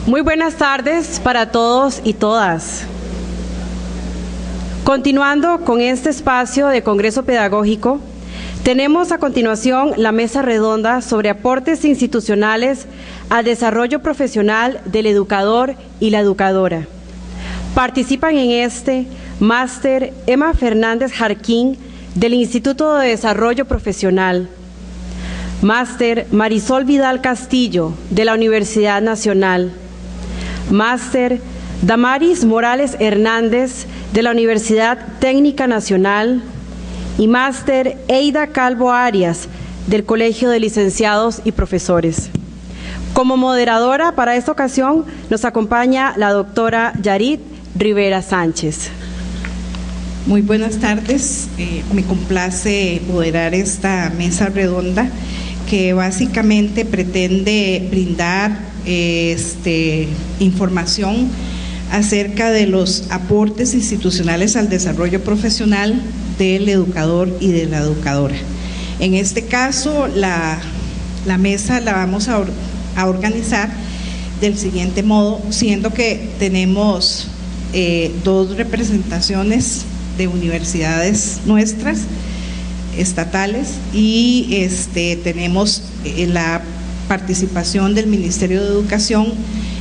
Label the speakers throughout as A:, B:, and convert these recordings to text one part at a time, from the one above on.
A: Muy buenas tardes para todos y todas. Continuando con este espacio de Congreso Pedagógico, tenemos a continuación la mesa redonda sobre aportes institucionales al desarrollo profesional del educador y la educadora. Participan en este máster Emma Fernández Jarquín del Instituto de Desarrollo Profesional, máster Marisol Vidal Castillo de la Universidad Nacional, máster Damaris Morales Hernández de la Universidad Técnica Nacional y máster Eida Calvo Arias del Colegio de Licenciados y Profesores. Como moderadora para esta ocasión nos acompaña la doctora Yarit Rivera Sánchez.
B: Muy buenas tardes, me complace moderar esta mesa redonda que básicamente pretende brindar información acerca de los aportes institucionales al desarrollo profesional del educador y de la educadora. En este caso, la mesa la vamos a organizar del siguiente modo, siendo que tenemos dos representaciones de universidades nuestras, estatales, y tenemos la participación del Ministerio de Educación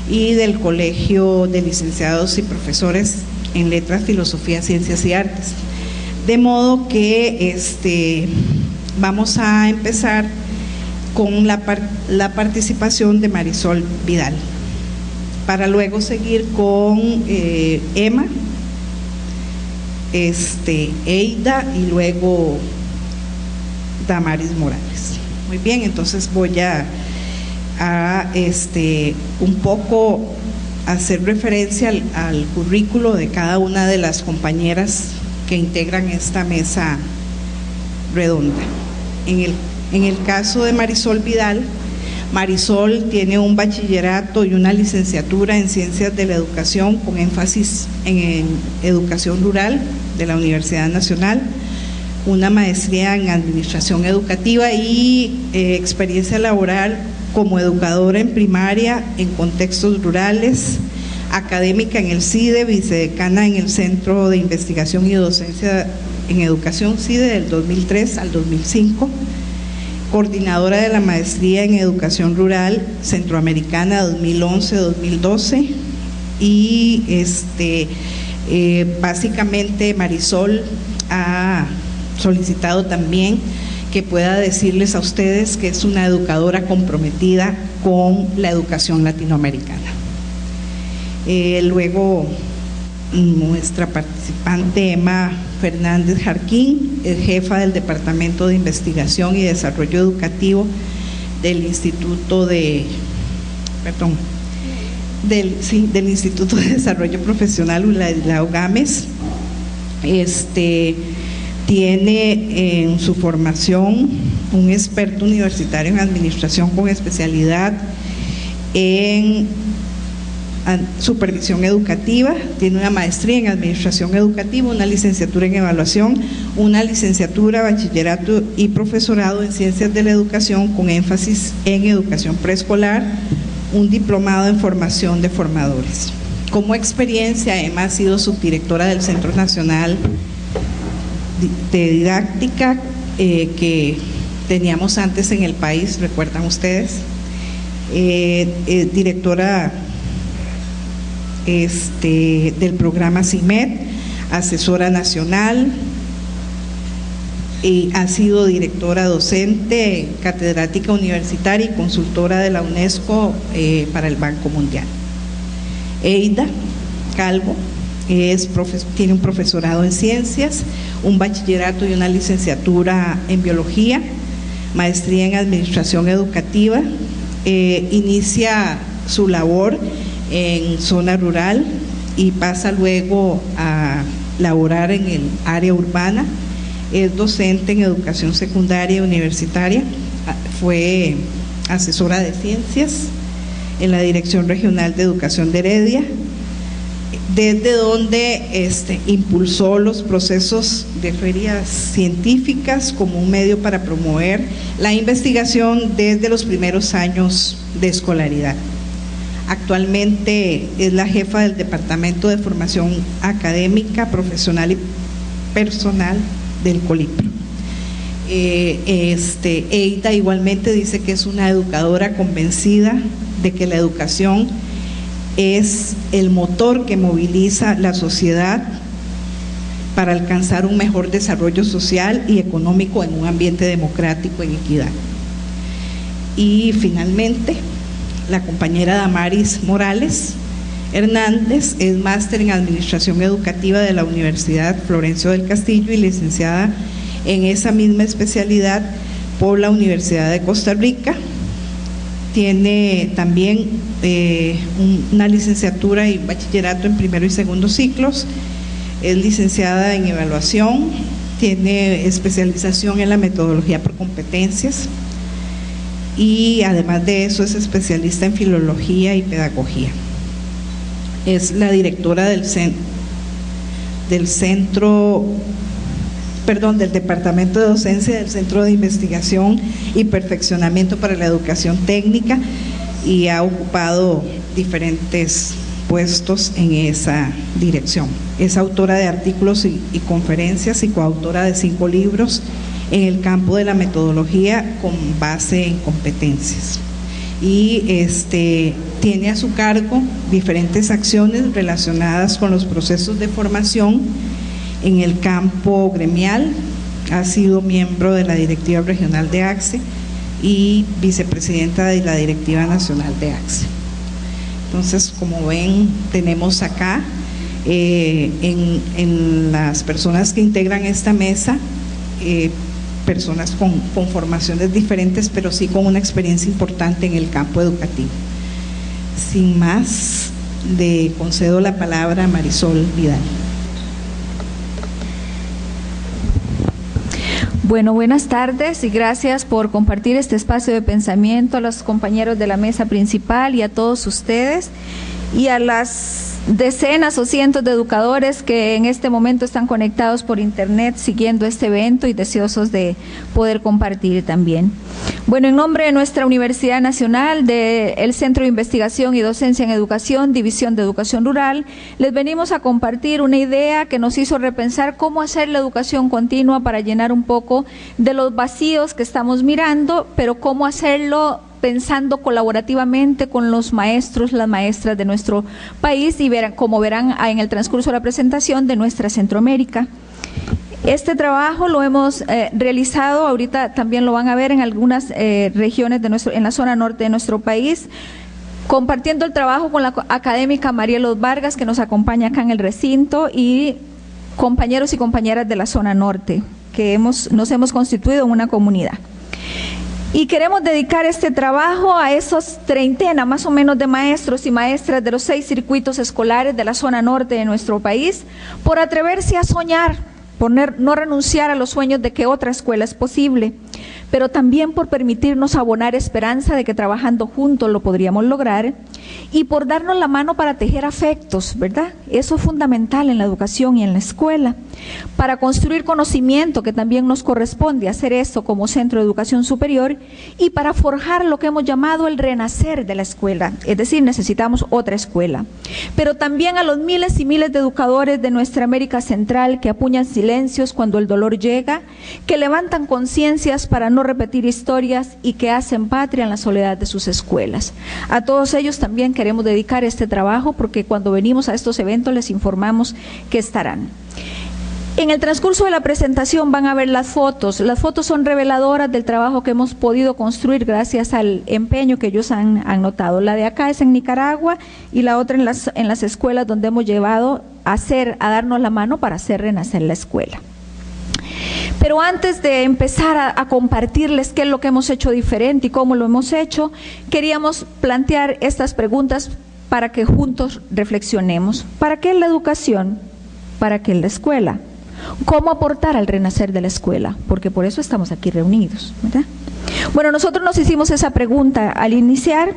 B: y del Colegio de Licenciados y Profesores en Letras, Filosofía, Ciencias y Artes. De modo que vamos a empezar con la participación de Marisol Vidal, para luego seguir con Emma, Eida y luego Damaris Morales. Muy bien, entonces voy a un poco hacer referencia al currículo de cada una de las compañeras que integran esta mesa redonda. En el caso de Marisol Vidal, Marisol tiene un bachillerato y una licenciatura en Ciencias de la Educación con énfasis en Educación Rural de la Universidad Nacional, una maestría en Administración Educativa y experiencia laboral como educadora en primaria en contextos rurales, académica en el CIDE, vicedecana en el Centro de Investigación y Docencia en Educación CIDE del 2003 al 2005, coordinadora de la maestría en Educación Rural Centroamericana 2011-2012 y básicamente Marisol ha solicitado también que pueda decirles a ustedes que es una educadora comprometida con la educación latinoamericana. Luego, nuestra participante Emma Fernández Jarquín es jefa del Departamento de Investigación y Desarrollo Educativo del Instituto del Instituto de Desarrollo Profesional Uladislao Gámez. Tiene en su formación un experto universitario en administración con especialidad en supervisión educativa, tiene una maestría en administración educativa, una licenciatura en evaluación, una licenciatura, bachillerato y profesorado en ciencias de la educación con énfasis en educación preescolar, un diplomado en formación de formadores. Como experiencia, Emma ha sido subdirectora del Centro Nacional de Didáctica que teníamos antes en el país, ¿recuerdan ustedes? Directora del programa CIMED, asesora nacional, y ha sido directora docente, catedrática universitaria y consultora de la UNESCO para el Banco Mundial. Eida Calvo tiene un profesorado en ciencias, un bachillerato y una licenciatura en biología, maestría en administración educativa, inicia su labor en zona rural y pasa luego a laborar en el área urbana. Es docente en educación secundaria y universitaria, fue asesora de ciencias en la Dirección Regional de Educación de Heredia, desde donde impulsó los procesos de ferias científicas como un medio para promover la investigación desde los primeros años de escolaridad. Actualmente es la jefa del Departamento de Formación Académica, Profesional y Personal del Colipro. Eita igualmente dice que es una educadora convencida de que la educación es el motor que moviliza la sociedad para alcanzar un mejor desarrollo social y económico en un ambiente democrático en equidad. Y finalmente, la compañera Damaris Morales Hernández es máster en Administración Educativa de la Universidad Florencio del Castillo y licenciada en esa misma especialidad por la Universidad de Costa Rica. Tiene también una licenciatura y bachillerato en primero y segundo ciclos. Es licenciada en evaluación, tiene especialización en la metodología por competencias y además de eso es especialista en filología y pedagogía. Es la directora del Departamento de Docencia del Centro de Investigación y Perfeccionamiento para la Educación Técnica y ha ocupado diferentes puestos en esa dirección. Es autora de artículos y conferencias y coautora de 5 libros en el campo de la metodología con base en competencias. Y tiene a su cargo diferentes acciones relacionadas con los procesos de formación en el campo gremial. Ha sido miembro de la Directiva Regional de ACCE y vicepresidenta de la Directiva Nacional de ACCE. Entonces, como ven, tenemos acá en las personas que integran esta mesa, personas con formaciones diferentes, pero sí con una experiencia importante en el campo educativo. Sin más, le concedo la palabra a Marisol Vidal.
C: Bueno, buenas tardes y gracias por compartir este espacio de pensamiento a los compañeros de la mesa principal y a todos ustedes y a las decenas o cientos de educadores que en este momento están conectados por internet siguiendo este evento y deseosos de poder compartir también. Bueno, en nombre de nuestra Universidad Nacional, del Centro de Investigación y Docencia en Educación, División de Educación Rural, les venimos a compartir una idea que nos hizo repensar cómo hacer la educación continua para llenar un poco de los vacíos que estamos mirando, pero cómo hacerlo pensando colaborativamente con los maestros, las maestras de nuestro país y como verán en el transcurso de la presentación, de nuestra Centroamérica. Este trabajo lo hemos realizado, ahorita también lo van a ver en algunas regiones en la zona norte de nuestro país, compartiendo el trabajo con la académica Marielos Vargas, que nos acompaña acá en el recinto, y compañeros y compañeras de la zona norte, que nos hemos constituido en una comunidad. Y queremos dedicar este trabajo a esos treintena más o menos de maestros y maestras de los 6 circuitos escolares de la zona norte de nuestro país, por atreverse a soñar, por no renunciar a los sueños de que otra escuela es posible, pero también por permitirnos abonar esperanza de que trabajando juntos lo podríamos lograr, y por darnos la mano para tejer afectos, ¿verdad? Eso es fundamental en la educación y en la escuela, para construir conocimiento, que también nos corresponde hacer eso como centro de educación superior, y para forjar lo que hemos llamado el renacer de la escuela, es decir, necesitamos otra escuela. Pero también a los miles y miles de educadores de nuestra América Central que apuñan silencios cuando el dolor llega, que levantan conciencias para no repetir historias y que hacen patria en la soledad de sus escuelas. A todos ellos también queremos dedicar este trabajo, porque cuando venimos a estos eventos les informamos que estarán. En el transcurso de la presentación van a ver las fotos. Las fotos son reveladoras del trabajo que hemos podido construir gracias al empeño que ellos han notado. La de acá es en Nicaragua y la otra en las escuelas donde hemos llevado a darnos la mano para hacer renacer la escuela. Pero antes de empezar a compartirles qué es lo que hemos hecho diferente y cómo lo hemos hecho, queríamos plantear estas preguntas para que juntos reflexionemos. ¿Para qué es la educación? ¿Para qué es la escuela? ¿Cómo aportar al renacer de la escuela? Porque por eso estamos aquí reunidos, ¿verdad? Bueno, nosotros nos hicimos esa pregunta al iniciar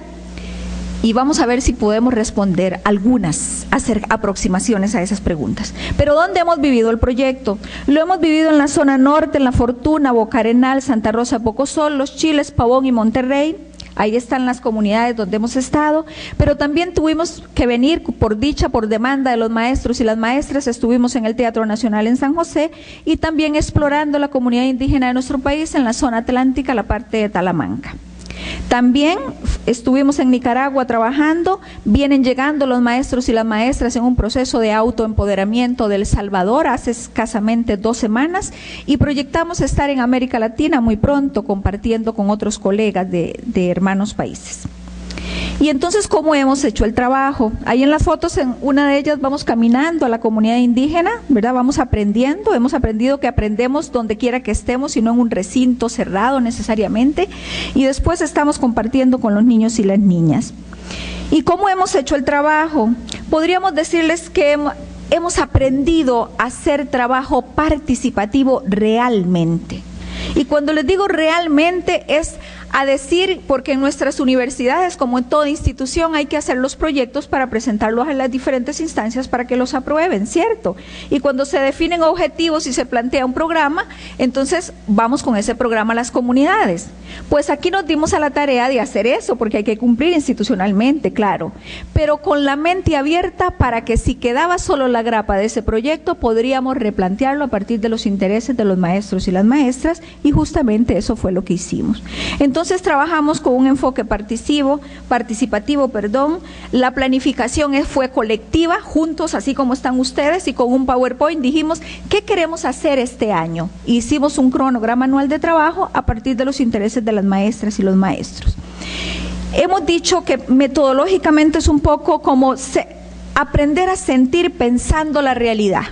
C: y vamos a ver si podemos responder algunas, hacer aproximaciones a esas preguntas. Pero ¿dónde hemos vivido el proyecto? Lo hemos vivido en la zona norte, en La Fortuna, Boca Arenal, Santa Rosa, Pocosol, Los Chiles, Pavón y Monterrey. Ahí están las comunidades donde hemos estado, pero también tuvimos que venir, por dicha, por demanda de los maestros y las maestras, estuvimos en el Teatro Nacional en San José y también explorando la comunidad indígena de nuestro país en la zona atlántica, la parte de Talamanca. También estuvimos en Nicaragua trabajando, vienen llegando los maestros y las maestras en un proceso de autoempoderamiento de El Salvador hace escasamente 2 semanas y proyectamos estar en América Latina muy pronto compartiendo con otros colegas de hermanos países. Y entonces, ¿cómo hemos hecho el trabajo? Ahí en las fotos, en una de ellas vamos caminando a la comunidad indígena, ¿verdad? Vamos aprendiendo, hemos aprendido que aprendemos donde quiera que estemos y no en un recinto cerrado necesariamente, y después estamos compartiendo con los niños y las niñas. ¿Y cómo hemos hecho el trabajo? Podríamos decirles que hemos aprendido a hacer trabajo participativo realmente. Y cuando les digo realmente es a decir, porque en nuestras universidades, como en toda institución, hay que hacer los proyectos para presentarlos a las diferentes instancias para que los aprueben, ¿cierto? Y cuando se definen objetivos y se plantea un programa, entonces vamos con ese programa a las comunidades. Pues aquí nos dimos a la tarea de hacer eso, porque hay que cumplir institucionalmente, claro, pero con la mente abierta para que si quedaba solo la grapa de ese proyecto, podríamos replantearlo a partir de los intereses de los maestros y las maestras, y justamente eso fue lo que hicimos. Entonces trabajamos con un enfoque participativo, la planificación fue colectiva, juntos así como están ustedes, y con un PowerPoint dijimos, ¿qué queremos hacer este año? Hicimos un cronograma anual de trabajo a partir de los intereses de las maestras y los maestros. Hemos dicho que metodológicamente es un poco como aprender a sentir pensando la realidad.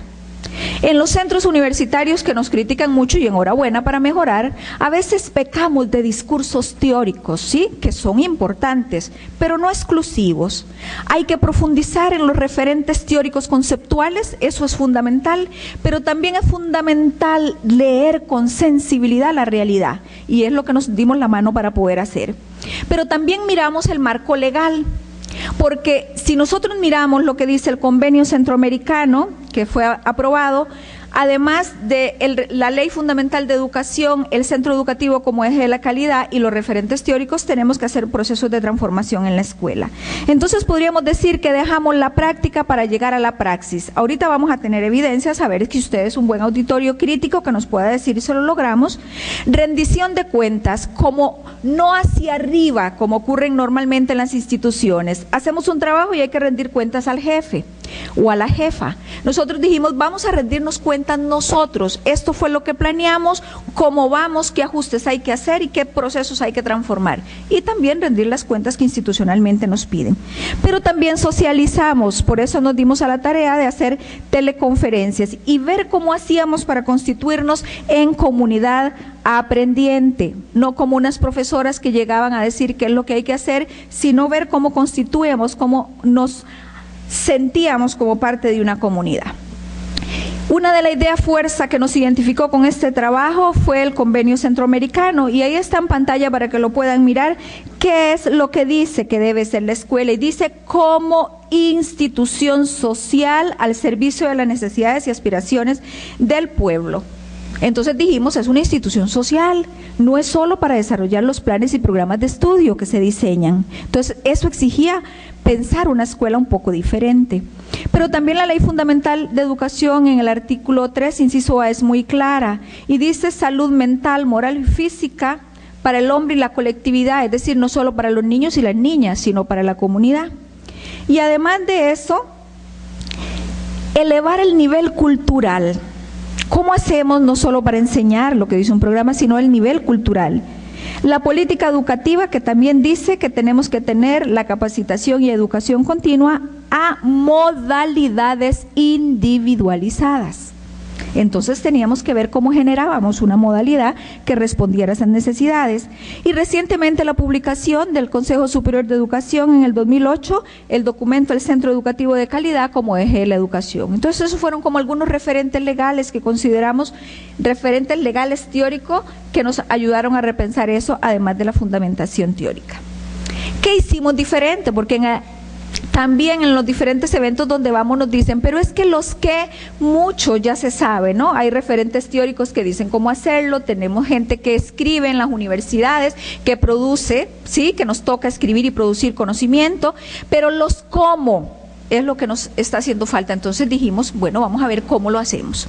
C: En los centros universitarios que nos critican mucho, y enhorabuena para mejorar, a veces pecamos de discursos teóricos, ¿sí? Que son importantes, pero no exclusivos. Hay que profundizar en los referentes teóricos conceptuales, eso es fundamental, pero también es fundamental leer con sensibilidad la realidad, y es lo que nos dimos la mano para poder hacer. Pero también miramos el marco legal, porque si nosotros miramos lo que dice el Convenio Centroamericano, que fue aprobado, además de la Ley Fundamental de Educación, el centro educativo como eje de la calidad y los referentes teóricos, tenemos que hacer procesos de transformación en la escuela. Entonces podríamos decir que dejamos la práctica para llegar a la praxis. Ahorita vamos a tener evidencias, a ver si usted es un buen auditorio crítico que nos pueda decir si lo logramos. Rendición de cuentas, como no hacia arriba, como ocurren normalmente en las instituciones. Hacemos un trabajo y hay que rendir cuentas al jefe o a la jefa. Nosotros dijimos, vamos a rendirnos cuentas nosotros, esto fue lo que planeamos, cómo vamos, qué ajustes hay que hacer y qué procesos hay que transformar, y también rendir las cuentas que institucionalmente nos piden. Pero también socializamos, por eso nos dimos a la tarea de hacer teleconferencias y ver cómo hacíamos para constituirnos en comunidad aprendiente, no como unas profesoras que llegaban a decir qué es lo que hay que hacer, sino ver cómo constituíamos, cómo nos sentíamos como parte de una comunidad. Una de las ideas fuerza que nos identificó con este trabajo fue el Convenio Centroamericano, y ahí está en pantalla para que lo puedan mirar, qué es lo que dice que debe ser la escuela, y dice como institución social al servicio de las necesidades y aspiraciones del pueblo. Entonces dijimos, es una institución social, no es solo para desarrollar los planes y programas de estudio que se diseñan. Entonces eso exigía pensar una escuela un poco diferente. Pero también la Ley Fundamental de Educación en el artículo 3, inciso A, es muy clara y dice salud mental, moral y física para el hombre y la colectividad, es decir, no solo para los niños y las niñas, sino para la comunidad. Y además de eso, elevar el nivel cultural. ¿Cómo hacemos no solo para enseñar lo que dice un programa, sino el nivel cultural? La política educativa, que también dice que tenemos que tener la capacitación y educación continua a modalidades individualizadas. Entonces teníamos que ver cómo generábamos una modalidad que respondiera a esas necesidades. Y recientemente la publicación del Consejo Superior de Educación en el 2008, el documento El Centro Educativo de Calidad como eje de la educación. Entonces esos fueron como algunos referentes legales que consideramos, referentes legales teóricos que nos ayudaron a repensar eso, además de la fundamentación teórica. ¿Qué hicimos diferente? Porque también en los diferentes eventos donde vamos nos dicen, pero es que los que mucho ya se sabe, ¿no? Hay referentes teóricos que dicen cómo hacerlo, tenemos gente que escribe en las universidades, que produce, ¿sí? Que nos toca escribir y producir conocimiento, pero los cómo es lo que nos está haciendo falta. Entonces dijimos, bueno, vamos a ver cómo lo hacemos.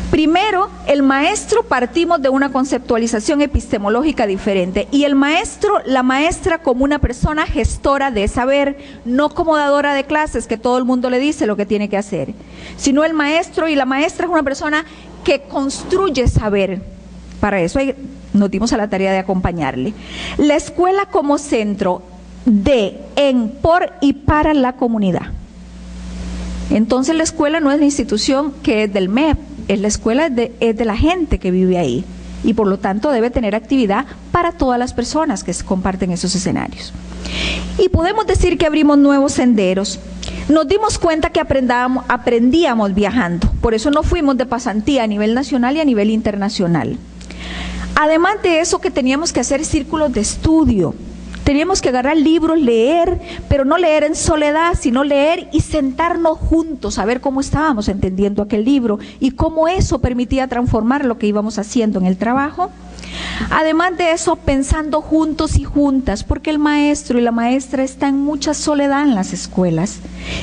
C: Primero, el maestro, partimos de una conceptualización epistemológica diferente, y el maestro, la maestra como una persona gestora de saber, no como dadora de clases que todo el mundo le dice lo que tiene que hacer, sino el maestro y la maestra es una persona que construye saber. Para eso nos dimos a la tarea de acompañarle. La escuela como centro de, en, por y para la comunidad. Entonces la escuela no es la institución que es del MEP, es la escuela es de la gente que vive ahí, y por lo tanto debe tener actividad para todas las personas que comparten esos escenarios. Y podemos decir que abrimos nuevos senderos. Nos dimos cuenta que aprendíamos viajando, por eso no fuimos de pasantía a nivel nacional y a nivel internacional. Además de eso, que teníamos que hacer círculos de estudio. Teníamos que agarrar libros, leer, pero no leer en soledad, sino leer y sentarnos juntos a ver cómo estábamos entendiendo aquel libro y cómo eso permitía transformar lo que íbamos haciendo en el trabajo. Además de eso, pensando juntos y juntas, porque el maestro y la maestra están en mucha soledad en las escuelas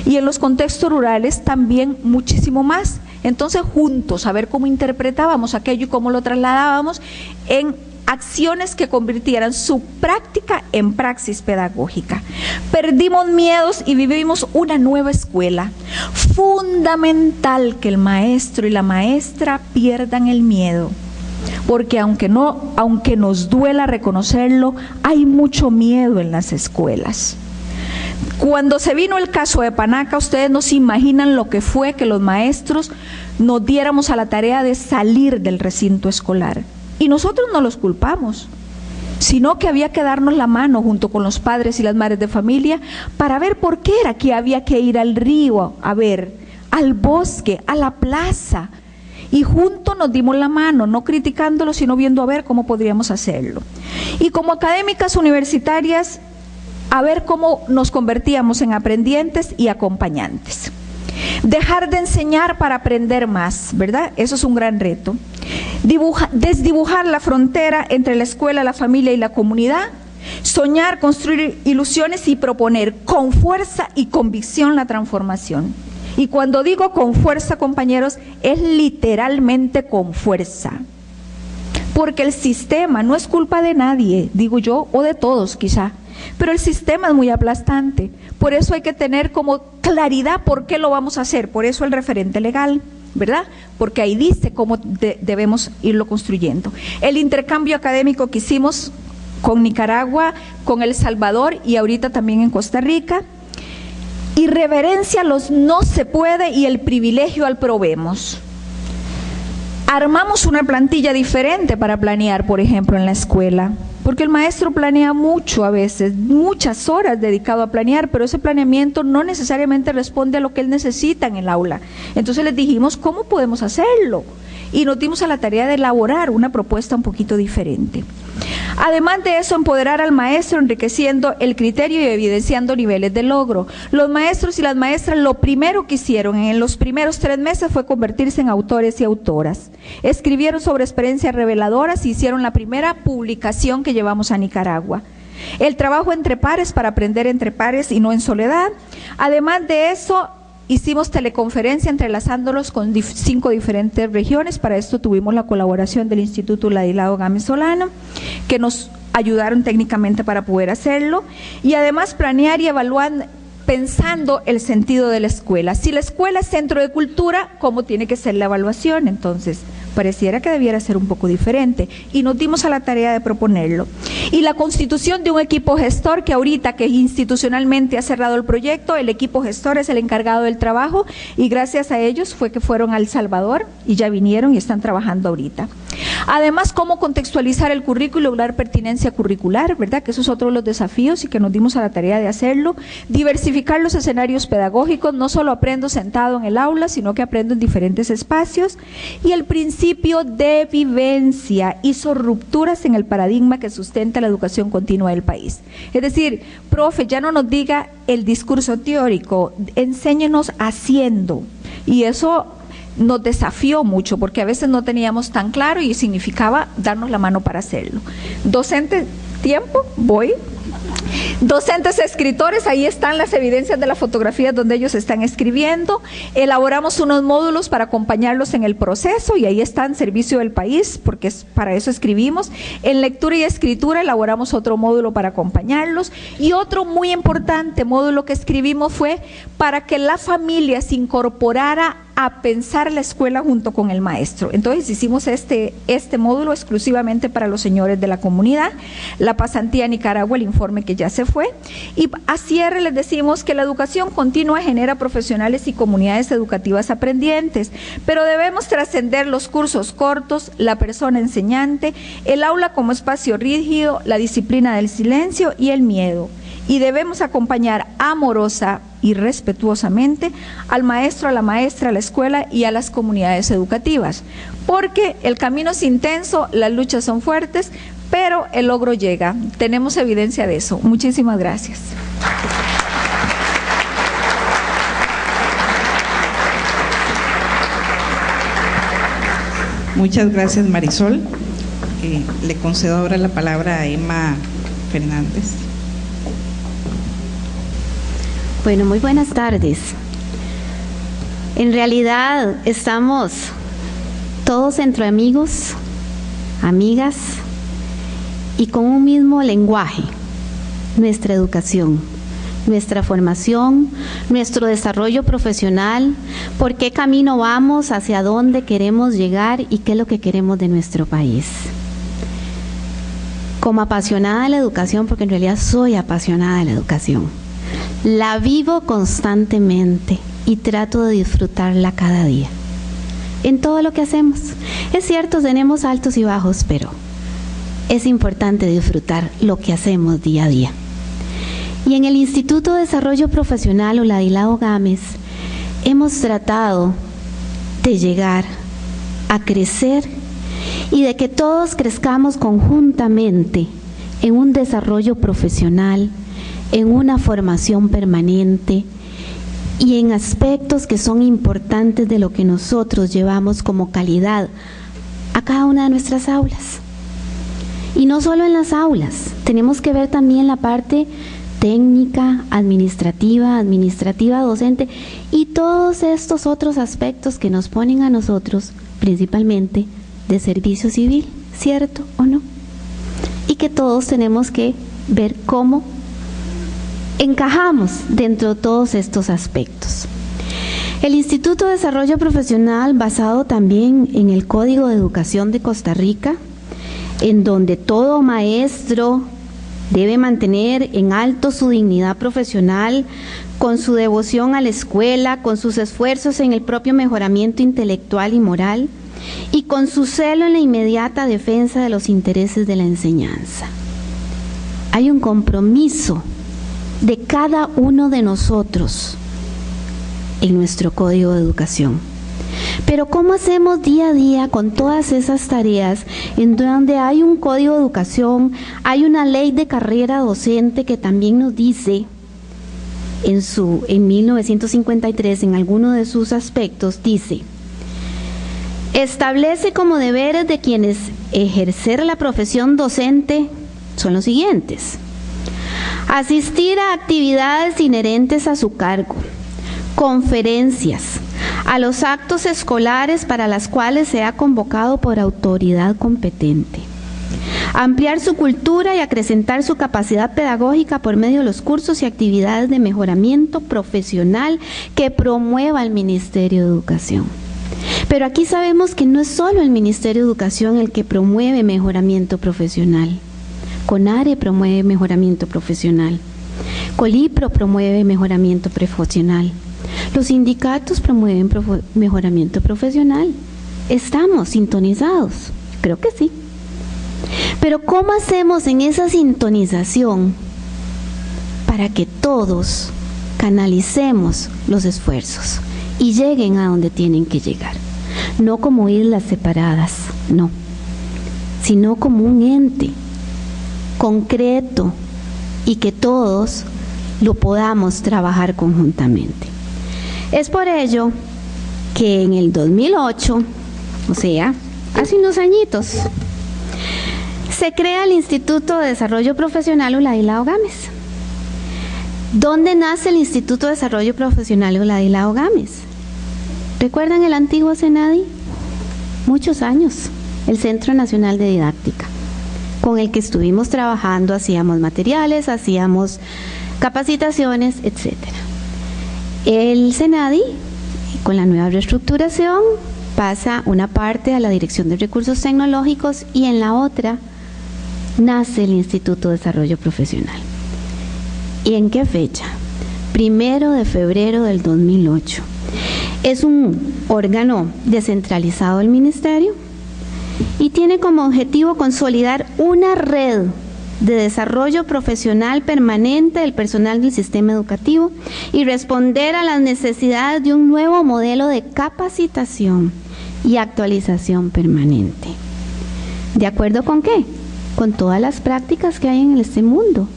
C: y en los contextos rurales también muchísimo más. Entonces, juntos, a ver cómo interpretábamos aquello y cómo lo trasladábamos en acciones que convirtieran su práctica en praxis pedagógica. Perdimos miedos y vivimos una nueva escuela. Fundamental que el maestro y la maestra pierdan el miedo, porque aunque nos duela reconocerlo, hay mucho miedo en las escuelas. Cuando se vino el caso de Panaca, ustedes no se imaginan lo que fue que los maestros nos diéramos a la tarea de salir del recinto escolar. Y nosotros no los culpamos, sino que había que darnos la mano junto con los padres y las madres de familia para ver por qué era que había que ir al río a ver, al bosque, a la plaza. Y juntos nos dimos la mano, no criticándolo, sino viendo a ver cómo podríamos hacerlo. Y como académicas universitarias, a ver cómo nos convertíamos en aprendientes y acompañantes. Dejar de enseñar para aprender más, ¿verdad? Eso es un gran reto. Desdibujar la frontera entre la escuela, la familia y la comunidad. Soñar, construir ilusiones y proponer con fuerza y convicción la transformación. Y cuando digo con fuerza, compañeros, es literalmente con fuerza. Porque el sistema no es culpa de nadie, digo yo, o de todos quizá, pero el sistema es muy aplastante. Por eso hay que tener como claridad por qué lo vamos a hacer, por eso el referente legal, ¿verdad? Porque ahí dice cómo debemos irlo construyendo. El intercambio académico que hicimos con Nicaragua, con El Salvador y ahorita también en Costa Rica. Irreverencia a los no se puede y el privilegio al probemos. Armamos una plantilla diferente para planear, por ejemplo, en la escuela, porque el maestro planea mucho a veces, muchas horas dedicado a planear, pero ese planeamiento no necesariamente responde a lo que él necesita en el aula. Entonces les dijimos, ¿cómo podemos hacerlo? Y nos dimos a la tarea de elaborar una propuesta un poquito diferente. Además de eso, empoderar al maestro enriqueciendo el criterio y evidenciando niveles de logro. Los maestros y las maestras lo primero que hicieron en los primeros 3 meses fue convertirse en autores y autoras. Escribieron sobre experiencias reveladoras y hicieron la primera publicación que llevamos a Nicaragua. El trabajo entre pares para aprender entre pares y no en soledad. Además de eso, hicimos teleconferencia entrelazándolos con 5 diferentes regiones. Para esto tuvimos la colaboración del Instituto Ladislao Gámez Solano, que nos ayudaron técnicamente para poder hacerlo. Y además planear y evaluar pensando el sentido de la escuela. Si la escuela es centro de cultura, ¿cómo tiene que ser la evaluación? Entonces, pareciera que debiera ser un poco diferente y nos dimos a la tarea de proponerlo. Y la constitución de un equipo gestor que ahorita que institucionalmente ha cerrado el proyecto, el equipo gestor es el encargado del trabajo y gracias a ellos fue que fueron a El Salvador y ya vinieron y están trabajando ahorita. Además, cómo contextualizar el currículo y lograr pertinencia curricular, ¿verdad? Que eso es otro de los desafíos y que nos dimos a la tarea de hacerlo. Diversificar los escenarios pedagógicos, no solo aprendo sentado en el aula, sino que aprendo en diferentes espacios. Y el principio de vivencia hizo rupturas en el paradigma que sustenta la educación continua del país. Es decir, profe, ya no nos diga el discurso teórico, enséñenos haciendo. Y eso nos desafió mucho porque a veces no teníamos tan claro y significaba darnos la mano para hacerlo. Docente, tiempo, voy. Docentes escritores, ahí están las evidencias de las fotografías donde ellos están escribiendo. Elaboramos unos módulos para acompañarlos en el proceso y ahí está en servicio del país, porque para eso escribimos. En lectura y escritura elaboramos otro módulo para acompañarlos y otro muy importante módulo que escribimos fue para que la familia se incorporara a pensar la escuela junto con el maestro. Entonces hicimos este módulo exclusivamente para los señores de la comunidad, la pasantía a Nicaragua, el informe que ya se fue, y a cierre les decimos que la educación continua genera profesionales y comunidades educativas aprendientes, pero debemos trascender los cursos cortos, la persona enseñante, el aula como espacio rígido, la disciplina del silencio y el miedo. Y debemos acompañar amorosa y respetuosamente al maestro, a la maestra, a la escuela y a las comunidades educativas, porque el camino es intenso, las luchas son fuertes, pero el logro llega. Tenemos evidencia de eso. Muchísimas gracias.
B: Muchas gracias, Marisol. Le concedo ahora la palabra a Emma Fernández.
D: Bueno, muy buenas tardes. En realidad estamos todos entre amigos, amigas y con un mismo lenguaje, nuestra educación, nuestra formación, nuestro desarrollo profesional, por qué camino vamos, hacia dónde queremos llegar y qué es lo que queremos de nuestro país. Como apasionada de la educación, porque en realidad soy apasionada de la educación, la vivo constantemente y trato de disfrutarla cada día, en todo lo que hacemos. Es cierto, tenemos altos y bajos, pero es importante disfrutar lo que hacemos día a día. Y en el Instituto de Desarrollo Profesional Oladilao Gámez hemos tratado de llegar a crecer y de que todos crezcamos conjuntamente en un desarrollo profesional, en una formación permanente y en aspectos que son importantes de lo que nosotros llevamos como calidad a cada una de nuestras aulas. Y no solo en las aulas, tenemos que ver también la parte técnica, administrativa docente y todos estos otros aspectos que nos ponen a nosotros principalmente de servicio civil, ¿cierto o no? Y que todos tenemos que ver cómo encajamos dentro de todos estos aspectos. El Instituto de Desarrollo Profesional, basado también en el Código de Educación de Costa Rica, en donde todo maestro debe mantener en alto su dignidad profesional, con su devoción a la escuela, con sus esfuerzos en el propio mejoramiento intelectual y moral, y con su celo en la inmediata defensa de los intereses de la enseñanza. Hay un compromiso de cada uno de nosotros en nuestro Código de Educación. Pero ¿cómo hacemos día a día con todas esas tareas en donde hay un Código de Educación, hay una ley de carrera docente que también nos dice en 1953, en alguno de sus aspectos, dice: establece como deberes de quienes ejercer la profesión docente son los siguientes: asistir a actividades inherentes a su cargo, conferencias, a los actos escolares para las cuales se ha convocado por autoridad competente, ampliar su cultura y acrecentar su capacidad pedagógica por medio de los cursos y actividades de mejoramiento profesional que promueva el Ministerio de Educación. Pero aquí sabemos que no es solo el Ministerio de Educación el que promueve mejoramiento profesional. CONARE promueve mejoramiento profesional, COLIPRO promueve mejoramiento profesional, los sindicatos promueven mejoramiento profesional. Estamos sintonizados, Creo que sí. Pero ¿cómo hacemos en esa sintonización para que todos canalicemos los esfuerzos y lleguen a donde tienen que llegar? No como islas separadas, no, sino como un ente concreto y que todos lo podamos trabajar conjuntamente. Es por ello que en el 2008, o sea, hace unos añitos, se crea el Instituto de Desarrollo Profesional Uladilao Gámez. ¿Dónde nace el Instituto de Desarrollo Profesional Uladilao Gámez? ¿Recuerdan el antiguo CENADI? Muchos años, el Centro Nacional de Didáctica, con el que estuvimos trabajando, hacíamos materiales, hacíamos capacitaciones, etc. El CENADI, con la nueva reestructuración, pasa una parte a la Dirección de Recursos Tecnológicos y en la otra nace el Instituto de Desarrollo Profesional. ¿Y en qué fecha? 1 de febrero del 2008. Es un órgano descentralizado del Ministerio y tiene como objetivo consolidar una red de desarrollo profesional permanente del personal del sistema educativo y responder a las necesidades de un nuevo modelo de capacitación y actualización permanente. ¿De acuerdo con qué? Con todas las prácticas que hay en este mundo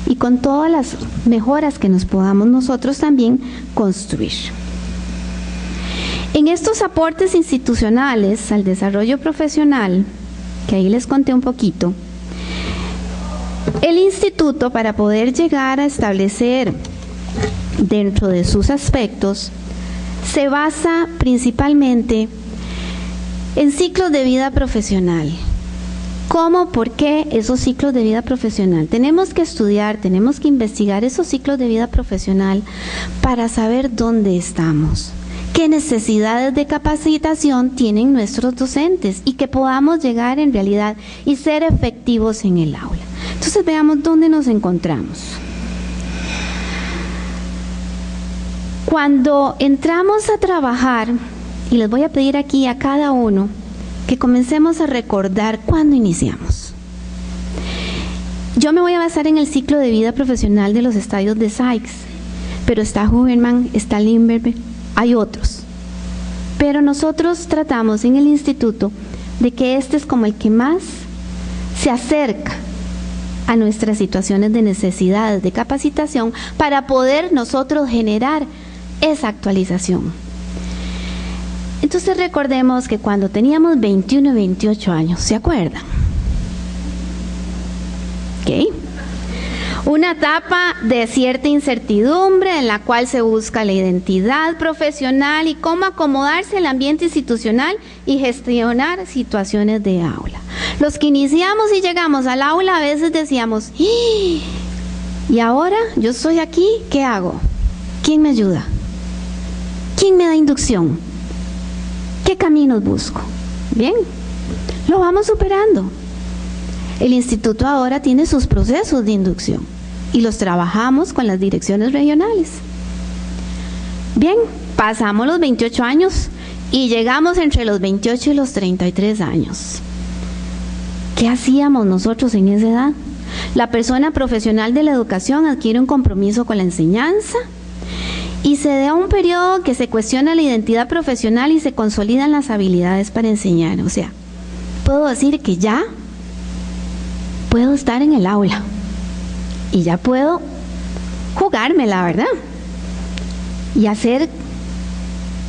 D: y con todas las mejoras que nos podamos nosotros también construir. En estos aportes institucionales al desarrollo profesional, que ahí les conté un poquito, el instituto, para poder llegar a establecer dentro de sus aspectos, se basa principalmente en ciclos de vida profesional. ¿Cómo? ¿Por qué esos ciclos de vida profesional? Tenemos que estudiar, tenemos que investigar esos ciclos de vida profesional para saber dónde estamos, qué necesidades de capacitación tienen nuestros docentes y que podamos llegar en realidad y ser efectivos en el aula. Entonces veamos dónde nos encontramos. Cuando entramos a trabajar, y les voy a pedir aquí a cada uno que comencemos a recordar cuándo iniciamos. Yo me voy a basar en el ciclo de vida profesional de los estadios de Sykes, pero está Huberman, está Lindbergh, hay otros. Pero nosotros tratamos en el instituto de que este es como el que más se acerca a nuestras situaciones de necesidades de capacitación para poder nosotros generar esa actualización. Entonces recordemos que cuando teníamos 21 y 28 años, ¿se acuerdan? ¿Ok? Una etapa de cierta incertidumbre en la cual se busca la identidad profesional y cómo acomodarse al ambiente institucional y gestionar situaciones de aula. Los que iniciamos y llegamos al aula a veces decíamos, ¿y ahora yo estoy aquí? ¿Qué hago? ¿Quién me ayuda? ¿Quién me da inducción? ¿Qué caminos busco? Bien, lo vamos superando. El instituto ahora tiene sus procesos de inducción y los trabajamos con las direcciones regionales. Bien, pasamos los 28 años y llegamos entre los 28 y los 33 años. ¿Qué hacíamos nosotros en esa edad? La persona profesional de la educación adquiere un compromiso con la enseñanza y se da un periodo que se cuestiona la identidad profesional y se consolidan las habilidades para enseñar. O sea, puedo decir que ya puedo estar en el aula y ya puedo jugármela, ¿verdad? Y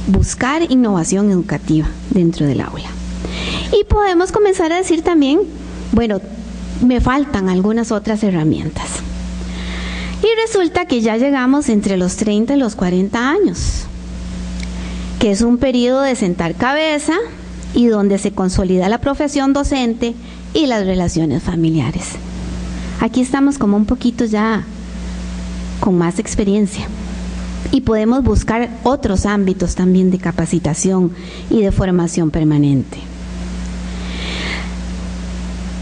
D: buscar innovación educativa dentro del aula. Y podemos comenzar a decir también, bueno, me faltan algunas otras herramientas. Y resulta que ya llegamos entre los 30 y los 40 años, que es un periodo de sentar cabeza y donde se consolida la profesión docente y las relaciones familiares. Aquí estamos como un poquito ya con más experiencia y podemos buscar otros ámbitos también de capacitación y de formación permanente.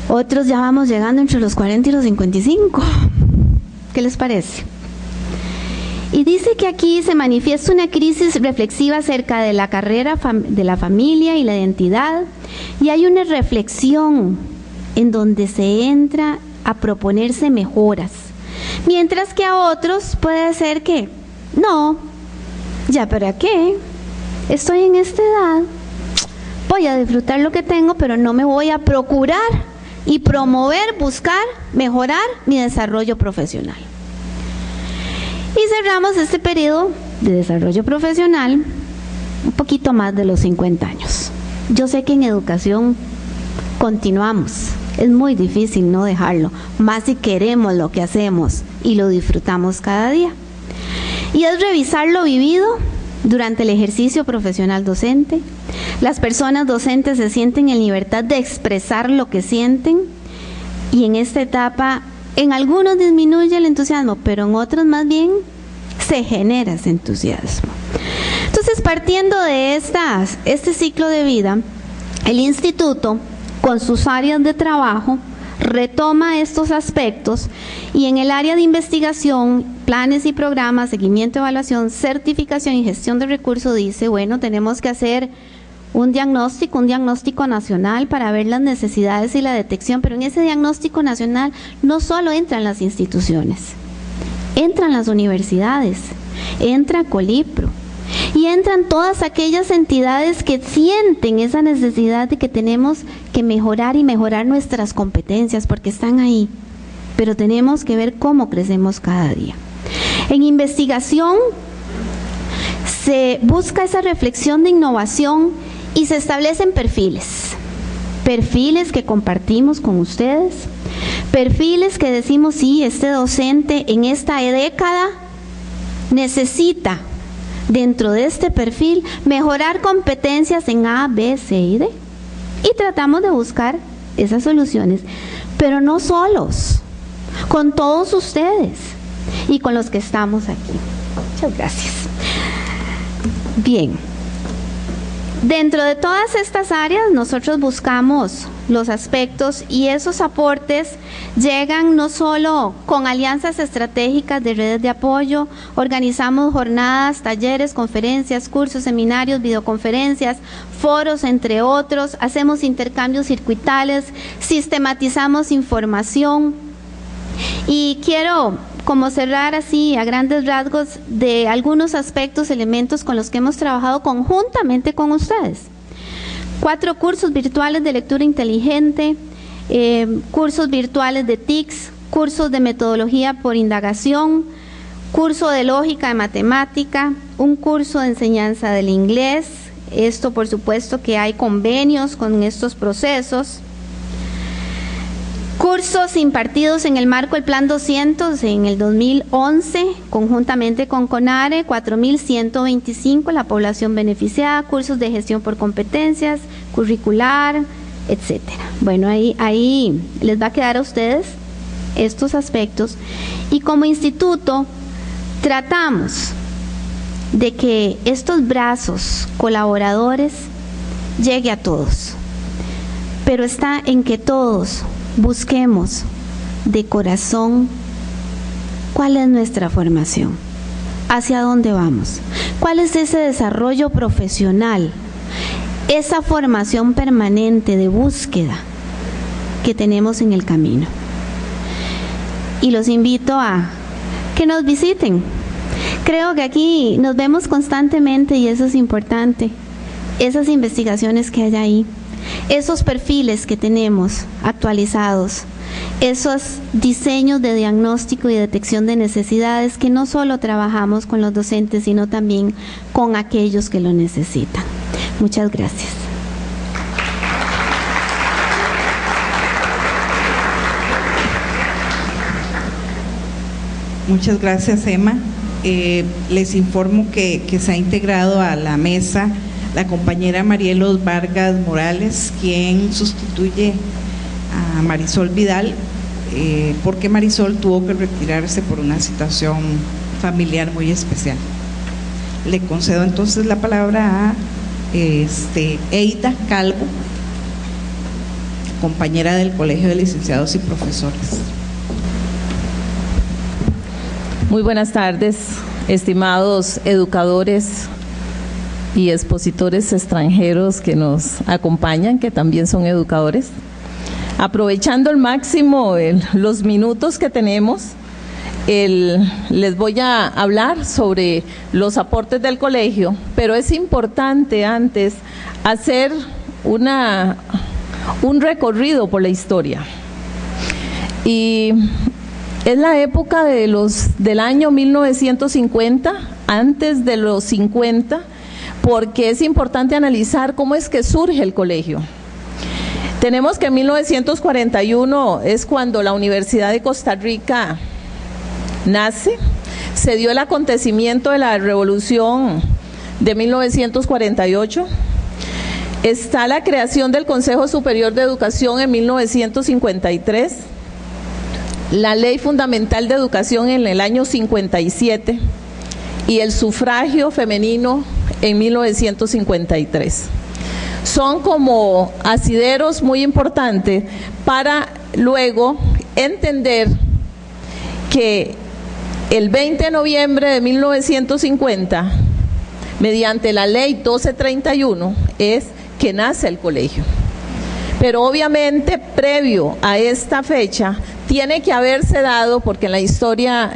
D: Otros ya vamos llegando entre los 40 y los 55. ¿Qué les parece? Y Y dice que aquí se manifiesta una crisis reflexiva acerca de la carrera de la familia y la identidad, y hay una reflexión en donde se entra a proponerse mejoras, mientras que a otros puede ser que no, ya para qué, estoy en esta edad, voy a disfrutar lo que tengo, pero no me voy a procurar y promover, buscar, mejorar mi desarrollo profesional. Y cerramos este periodo de desarrollo profesional un poquito más de los 50 años. Yo sé que en educación continuamos, es muy difícil no dejarlo, más si queremos lo que hacemos y lo disfrutamos cada día. Y es revisar lo vivido durante el ejercicio profesional docente. Las personas docentes se sienten en libertad de expresar lo que sienten, y en esta etapa en algunos disminuye el entusiasmo, pero en otros más bien se genera ese entusiasmo. Entonces, partiendo de este ciclo de vida, el instituto, con sus áreas de trabajo, retoma estos aspectos, y en el área de investigación, planes y programas, seguimiento, evaluación, certificación y gestión de recursos, dice, bueno, tenemos que hacer un diagnóstico nacional para ver las necesidades y la detección, pero en ese diagnóstico nacional no solo entran las instituciones, entran las universidades, entra Colipro, y entran todas aquellas entidades que sienten esa necesidad de que tenemos que mejorar y mejorar nuestras competencias, porque están ahí, pero tenemos que ver cómo crecemos cada día. En investigación se busca esa reflexión de innovación y se establecen perfiles que compartimos con ustedes, perfiles que decimos, sí, este docente en esta década necesita, dentro de este perfil, mejorar competencias en A, B, C y D. Y tratamos de buscar esas soluciones, pero no solos, con todos ustedes y con los que estamos aquí. Muchas gracias. Bien. Dentro de todas estas áreas nosotros buscamos los aspectos, y esos aportes llegan no solo con alianzas estratégicas de redes de apoyo, organizamos jornadas, talleres, conferencias, cursos, seminarios, videoconferencias, foros, entre otros, hacemos intercambios circuitales, sistematizamos información, y quiero como cerrar así a grandes rasgos de algunos aspectos, elementos con los que hemos trabajado conjuntamente con ustedes. 4 cursos virtuales de lectura inteligente, cursos virtuales de TICS, cursos de metodología por indagación, curso de lógica de matemática, un curso de enseñanza del inglés. Esto por supuesto que hay convenios con estos procesos. Cursos impartidos en el marco del Plan 200 en el 2011, conjuntamente con CONARE, 4.125 la población beneficiada, cursos de gestión por competencias, curricular, etcétera. Bueno, ahí les va a quedar a ustedes estos aspectos, y como instituto tratamos de que estos brazos colaboradores llegue a todos, pero está en que todos busquemos de corazón cuál es nuestra formación, hacia dónde vamos, cuál es ese desarrollo profesional, esa formación permanente de búsqueda que tenemos en el camino. Y los invito a que nos visiten. Creo que aquí nos vemos constantemente y eso es importante. Esas investigaciones que hay ahí, esos perfiles que tenemos actualizados, esos diseños de diagnóstico y detección de necesidades que no solo trabajamos con los docentes, sino también con aquellos que lo necesitan. Muchas gracias.
B: Muchas gracias, Emma. Les informo que se ha integrado a la mesa la compañera Marielos Vargas Morales, quien sustituye a Marisol Vidal, porque Marisol tuvo que retirarse por una situación familiar muy especial. Le concedo entonces la palabra a Eida Calvo, compañera del Colegio de Licenciados y Profesores.
E: Muy buenas tardes estimados educadores y expositores extranjeros que nos acompañan, que también son educadores. Aprovechando al máximo los minutos que tenemos, les voy a hablar sobre los aportes del colegio, pero es importante antes hacer un recorrido por la historia. Y es la época del año 1950, antes de los 50, porque es importante analizar cómo es que surge el colegio. Tenemos que en 1941 es cuando la Universidad de Costa Rica nace, se dio el acontecimiento de la Revolución de 1948, está la creación del Consejo Superior de Educación en 1953, la Ley Fundamental de Educación en el año 57 y el sufragio femenino en 1953. Son como asideros muy importantes para luego entender que el 20 de noviembre de 1950, mediante la ley 1231, es que nace el colegio. Pero obviamente previo a esta fecha tiene que haberse dado, porque en la historia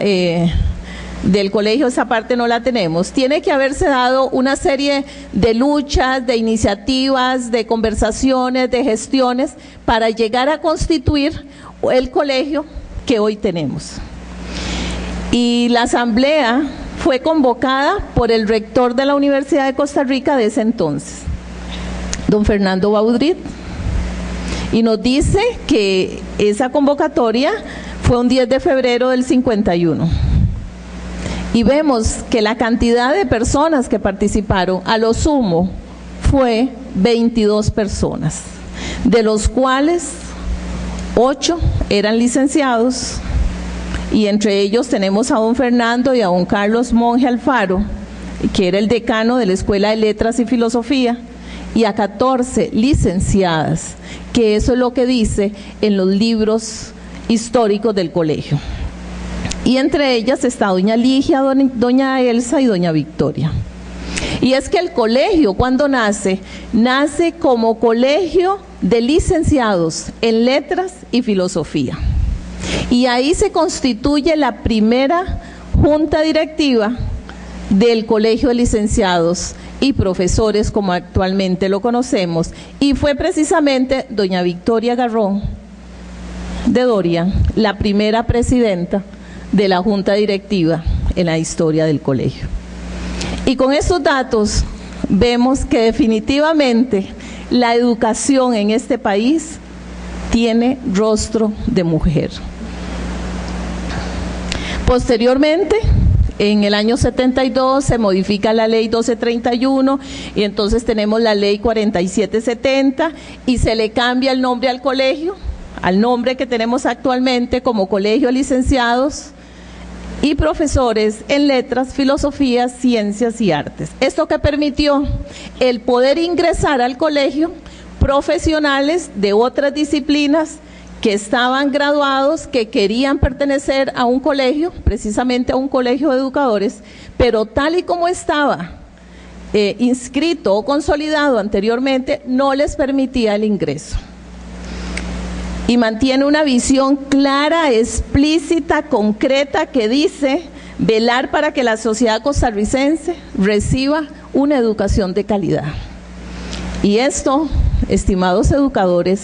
E: del colegio esa parte no la tenemos, tiene que haberse dado una serie de luchas, de iniciativas, de conversaciones, de gestiones para llegar a constituir el colegio que hoy tenemos. Y la asamblea fue convocada por el rector de la Universidad de Costa Rica de ese entonces, don Fernando Baudrit, y nos dice que esa convocatoria fue un 10 de febrero del 51. Y vemos que la cantidad de personas que participaron, a lo sumo, fue 22 personas, de los cuales 8 eran licenciados, y entre ellos tenemos a don Fernando y a don Carlos Monge Alfaro, que era el decano de la Escuela de Letras y Filosofía, y a 14 licenciadas, que eso es lo que dice en los libros históricos del colegio. Y entre ellas está doña Ligia, doña Elsa y doña Victoria. Y es que el colegio, cuando nace como colegio de licenciados en letras y filosofía. Y ahí se constituye la primera junta directiva del Colegio de Licenciados y Profesores, como actualmente lo conocemos, y fue precisamente doña Victoria Garrón de Doria la primera presidenta de la junta directiva en la historia del colegio. Y con estos datos vemos que definitivamente la educación en este país tiene rostro de mujer. Posteriormente, en el año 72 se modifica la ley 1231 y entonces tenemos la ley 4770 y se le cambia el nombre al colegio, al nombre que tenemos actualmente como Colegio de Licenciados y Profesores en Letras, Filosofía, Ciencias y Artes. Esto que permitió el poder ingresar al colegio profesionales de otras disciplinas que estaban graduados, que querían pertenecer a un colegio, precisamente a un colegio de educadores, pero tal y como estaba inscrito o consolidado anteriormente, no les permitía el ingreso. Y mantiene una visión clara, explícita, concreta, que dice velar para que la sociedad costarricense reciba una educación de calidad. Y esto, estimados educadores,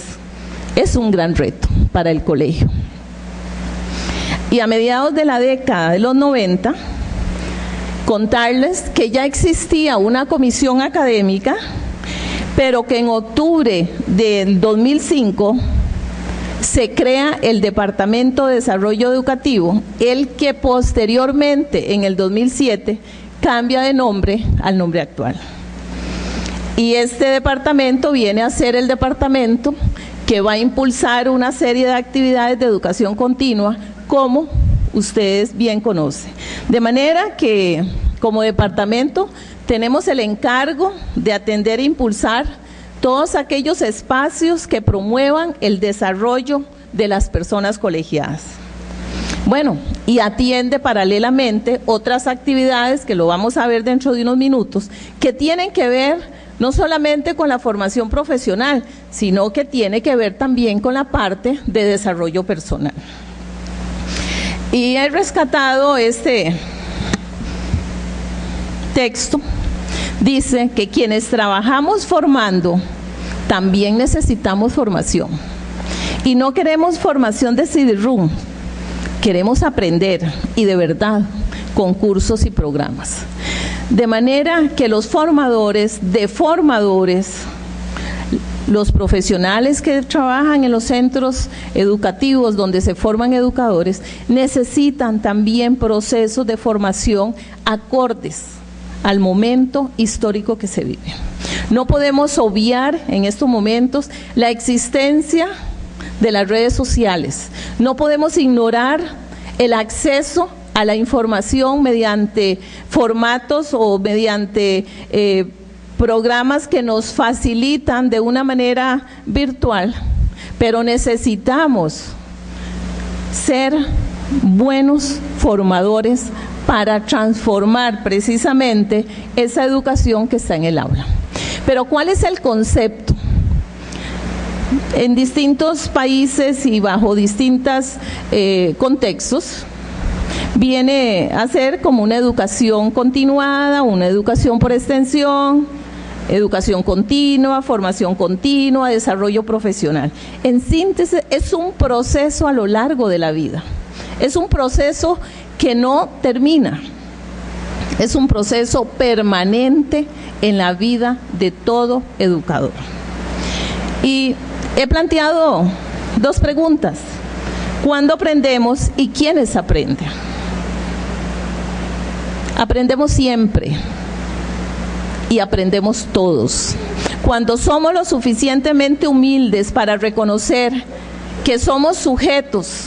E: es un gran reto para el colegio. Y a mediados de la década de los 90, contarles que ya existía una comisión académica, pero que en octubre del 2005 se crea el Departamento de Desarrollo Educativo, el que posteriormente, en el 2007, cambia de nombre al nombre actual. Y este departamento viene a ser el departamento que va a impulsar una serie de actividades de educación continua, como ustedes bien conocen. De manera que, como departamento, tenemos el encargo de atender e impulsar todos aquellos espacios que promuevan el desarrollo de las personas colegiadas. Bueno, y atiende paralelamente otras actividades que lo vamos a ver dentro de unos minutos, que tienen que ver no solamente con la formación profesional, sino que tiene que ver también con la parte de desarrollo personal. Y he rescatado este texto. Dice que quienes trabajamos formando, también necesitamos formación. Y no queremos formación de CD-ROOM, queremos aprender, y de verdad, con cursos y programas. De manera que los formadores de formadores, los profesionales que trabajan en los centros educativos donde se forman educadores, necesitan también procesos de formación acordes al momento histórico que se vive. No podemos obviar en estos momentos la existencia de las redes sociales. No podemos ignorar el acceso a la información mediante formatos o mediante programas que nos facilitan de una manera virtual, pero necesitamos ser buenos formadores para transformar precisamente esa educación que está en el aula. Pero ¿cuál es el concepto? En distintos países y bajo distintos contextos, viene a ser como una educación continuada, una educación por extensión, educación continua, formación continua, desarrollo profesional. En síntesis, es un proceso a lo largo de la vida. Es un proceso que no termina. Es un proceso permanente en la vida de todo educador. Y he planteado dos preguntas. ¿Cuándo aprendemos y quiénes aprenden? Aprendemos siempre y aprendemos todos. Cuando somos lo suficientemente humildes para reconocer que somos sujetos,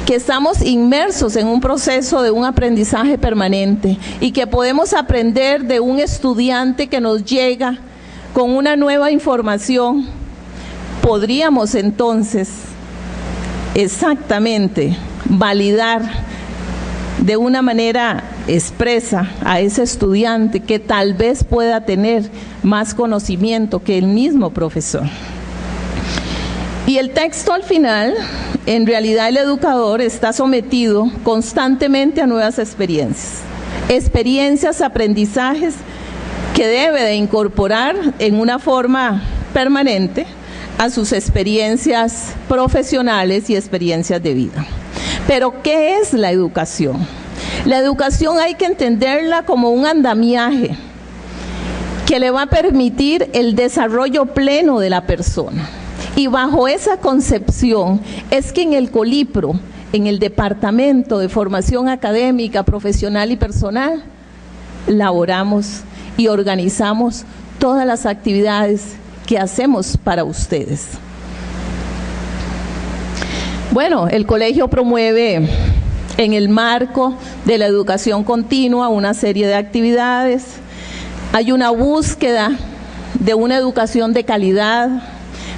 E: que estamos inmersos en un proceso de un aprendizaje permanente y que podemos aprender de un estudiante que nos llega con una nueva información, podríamos entonces exactamente validar de una manera expresa a ese estudiante que tal vez pueda tener más conocimiento que el mismo profesor. Y el texto al final, en realidad el educador está sometido constantemente a nuevas experiencias, aprendizajes que debe de incorporar en una forma permanente a sus experiencias profesionales y experiencias de vida. Pero, ¿qué es la educación? La educación hay que entenderla como un andamiaje que le va a permitir el desarrollo pleno de la persona. Y bajo esa concepción es que en el Colipro, en el Departamento de Formación Académica, Profesional y Personal, laboramos y organizamos todas las actividades que hacemos para ustedes. Bueno, el colegio promueve en el marco de la educación continua una serie de actividades. Hay una búsqueda de una educación de calidad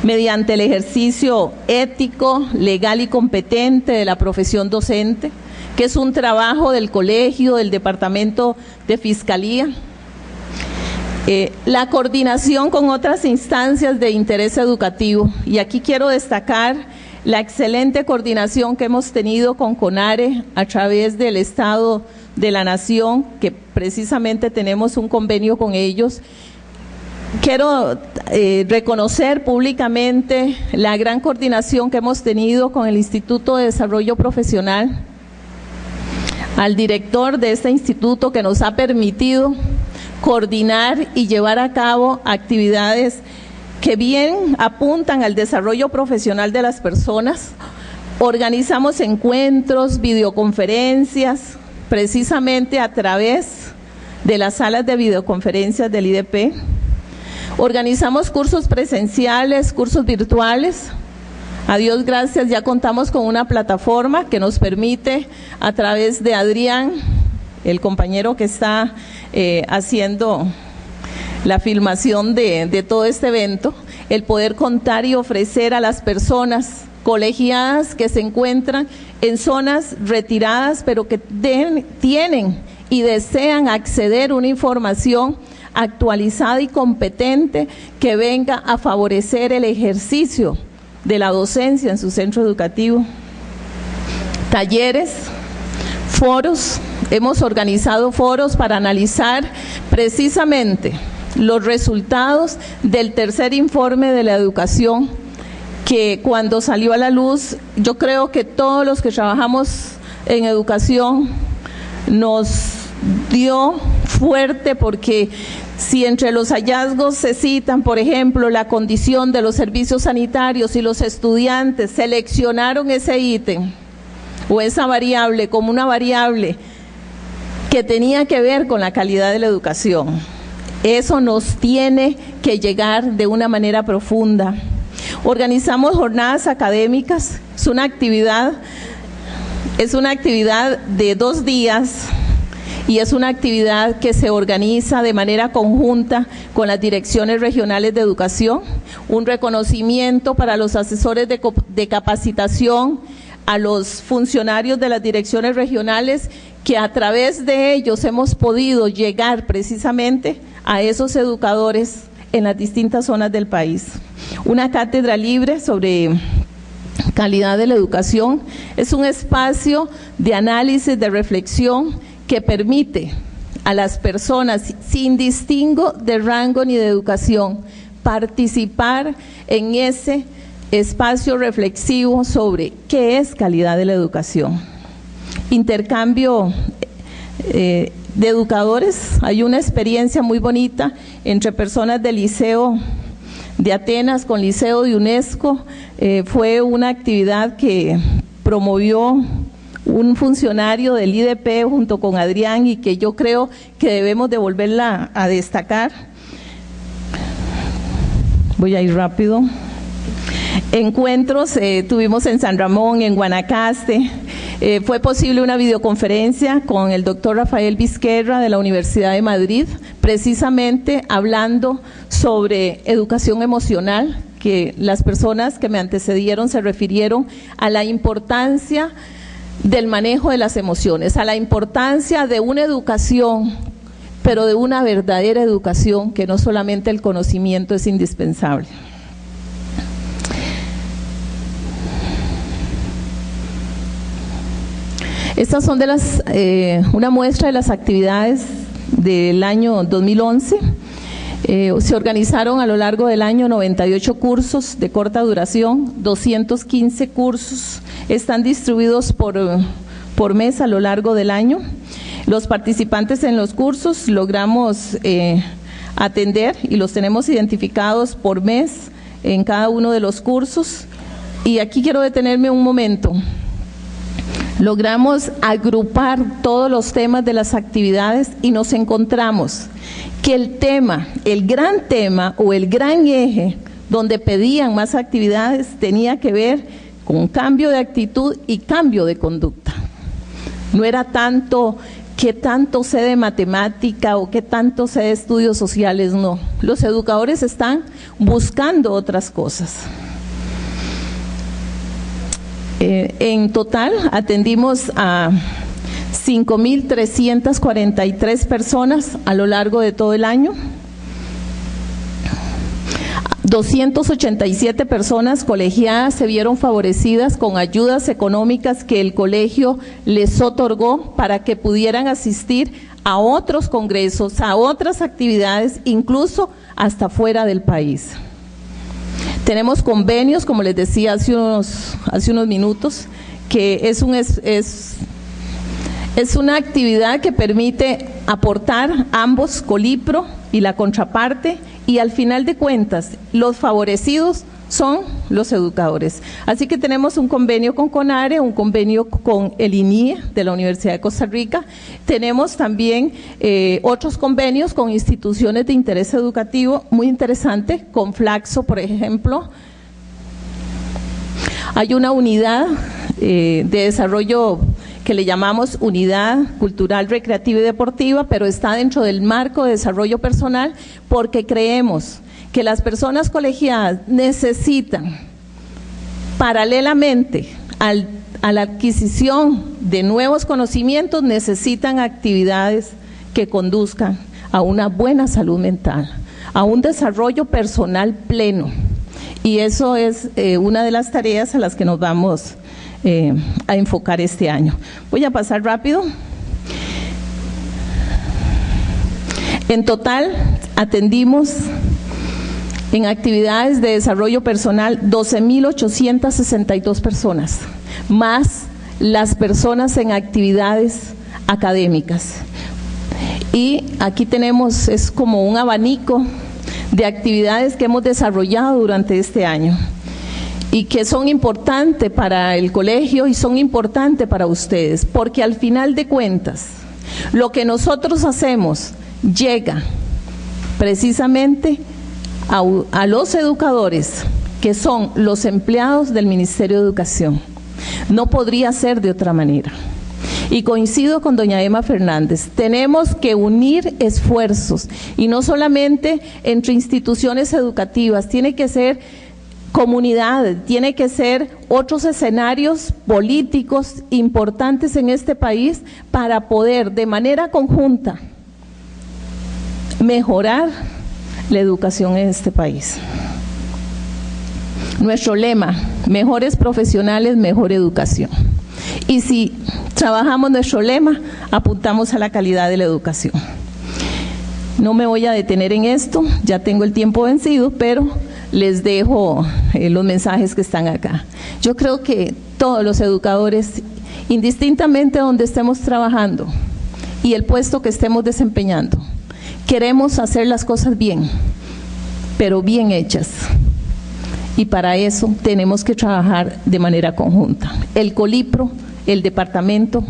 E: mediante el ejercicio ético, legal y competente de la profesión docente, que es un trabajo del colegio, del departamento de fiscalía. La coordinación con otras instancias de interés educativo, y aquí quiero destacar la excelente coordinación que hemos tenido con CONARE a través del Estado de la Nación, que precisamente tenemos un convenio con ellos. Quiero reconocer públicamente la gran coordinación que hemos tenido con el Instituto de Desarrollo Profesional, al director de este instituto que nos ha permitido coordinar y llevar a cabo actividades que bien apuntan al desarrollo profesional de las personas. Organizamos encuentros, videoconferencias, precisamente a través de las salas de videoconferencias del IDP. Organizamos cursos presenciales, cursos virtuales. A Dios gracias, ya contamos con una plataforma que nos permite, a través de Adrián, el compañero que está haciendo la filmación de todo este evento, el poder contar y ofrecer a las personas colegiadas que se encuentran en zonas retiradas, pero que tienen y desean acceder a una información actualizada y competente que venga a favorecer el ejercicio de la docencia en su centro educativo. Talleres, foros, hemos organizado foros para analizar precisamente los resultados del tercer informe de la educación, que cuando salió a la luz, yo creo que todos los que trabajamos en educación nos dio fuerte, porque si entre los hallazgos se citan, por ejemplo, la condición de los servicios sanitarios y los estudiantes seleccionaron ese ítem o esa variable como una variable que tenía que ver con la calidad de la educación, eso nos tiene que llegar de una manera profunda. Organizamos jornadas académicas, es una actividad de 2 días y es una actividad que se organiza de manera conjunta con las direcciones regionales de educación, un reconocimiento para los asesores de capacitación, a los funcionarios de las direcciones regionales, que a través de ellos hemos podido llegar precisamente a esos educadores en las distintas zonas del país. Una cátedra libre sobre calidad de la educación es un espacio de análisis, de reflexión, que permite a las personas, sin distingo de rango ni de educación, participar en ese espacio reflexivo sobre qué es calidad de la educación. Intercambio de educadores, hay una experiencia muy bonita entre personas del Liceo de Atenas con Liceo de UNESCO, fue una actividad que promovió un funcionario del IDP junto con Adrián y que yo creo que debemos de volverla a destacar. Voy a ir rápido. Encuentros tuvimos en San Ramón, en Guanacaste. Fue posible una videoconferencia con el doctor Rafael Vizquerra de la Universidad de Madrid, precisamente hablando sobre educación emocional, que las personas que me antecedieron se refirieron a la importancia del manejo de las emociones, a la importancia de una educación, pero de una verdadera educación, que no solamente el conocimiento es indispensable. Estas son una muestra de las actividades del año 2011. Se organizaron a lo largo del año 98 cursos de corta duración, 215 cursos, están distribuidos por mes a lo largo del año. Los participantes en los cursos logramos atender y los tenemos identificados por mes en cada uno de los cursos. Y aquí quiero detenerme un momento. Logramos agrupar todos los temas de las actividades y nos encontramos que el tema, el gran tema o el gran eje donde pedían más actividades tenía que ver con cambio de actitud y cambio de conducta. No era tanto qué tanto sé de matemática o qué tanto sé de estudios sociales, no. Los educadores están buscando otras cosas. En total atendimos a 5.343 personas a lo largo de todo el año. 287 personas colegiadas se vieron favorecidas con ayudas económicas que el colegio les otorgó para que pudieran asistir a otros congresos, a otras actividades, incluso hasta fuera del país. Tenemos convenios, como les decía hace unos minutos, que es una actividad que permite aportar ambos, Colipro y la contraparte, y al final de cuentas los favorecidos son los educadores. Así que tenemos un convenio con CONARE, un convenio con el INIE de la Universidad de Costa Rica. Tenemos también otros convenios con instituciones de interés educativo muy interesante, con Flaxo, por ejemplo. Hay una unidad de desarrollo que le llamamos Unidad Cultural, Recreativa y Deportiva, pero está dentro del marco de desarrollo personal, porque creemos que las personas colegiadas necesitan Paralelamente a la adquisición de nuevos conocimientos, necesitan actividades que conduzcan a una buena salud mental, a un desarrollo personal pleno. Y eso es una de las tareas a las que nos vamos a enfocar este año. Voy a pasar rápido. En total, atendimos en actividades de desarrollo personal 12.862 personas, más las personas en actividades académicas. Y aquí tenemos, es como un abanico de actividades que hemos desarrollado durante este año y que son importantes para el colegio y son importantes para ustedes, porque al final de cuentas, lo que nosotros hacemos llega precisamente a los educadores, que son los empleados del Ministerio de Educación. No podría ser de otra manera. Y coincido con doña Emma Fernández, tenemos que unir esfuerzos, y no solamente entre instituciones educativas, tiene que ser comunidad, tiene que ser otros escenarios políticos importantes en este país para poder de manera conjunta mejorar la educación en este país. Nuestro lema, mejores profesionales, mejor educación. Y si trabajamos nuestro lema, apuntamos a la calidad de la educación. No me voy a detener en esto, ya tengo el tiempo vencido, pero les dejo los mensajes que están acá. Yo creo que todos los educadores, indistintamente de donde estemos trabajando y el puesto que estemos desempeñando, queremos hacer las cosas bien, pero bien hechas. Y para eso tenemos que trabajar de manera conjunta. El Colipro, el departamento,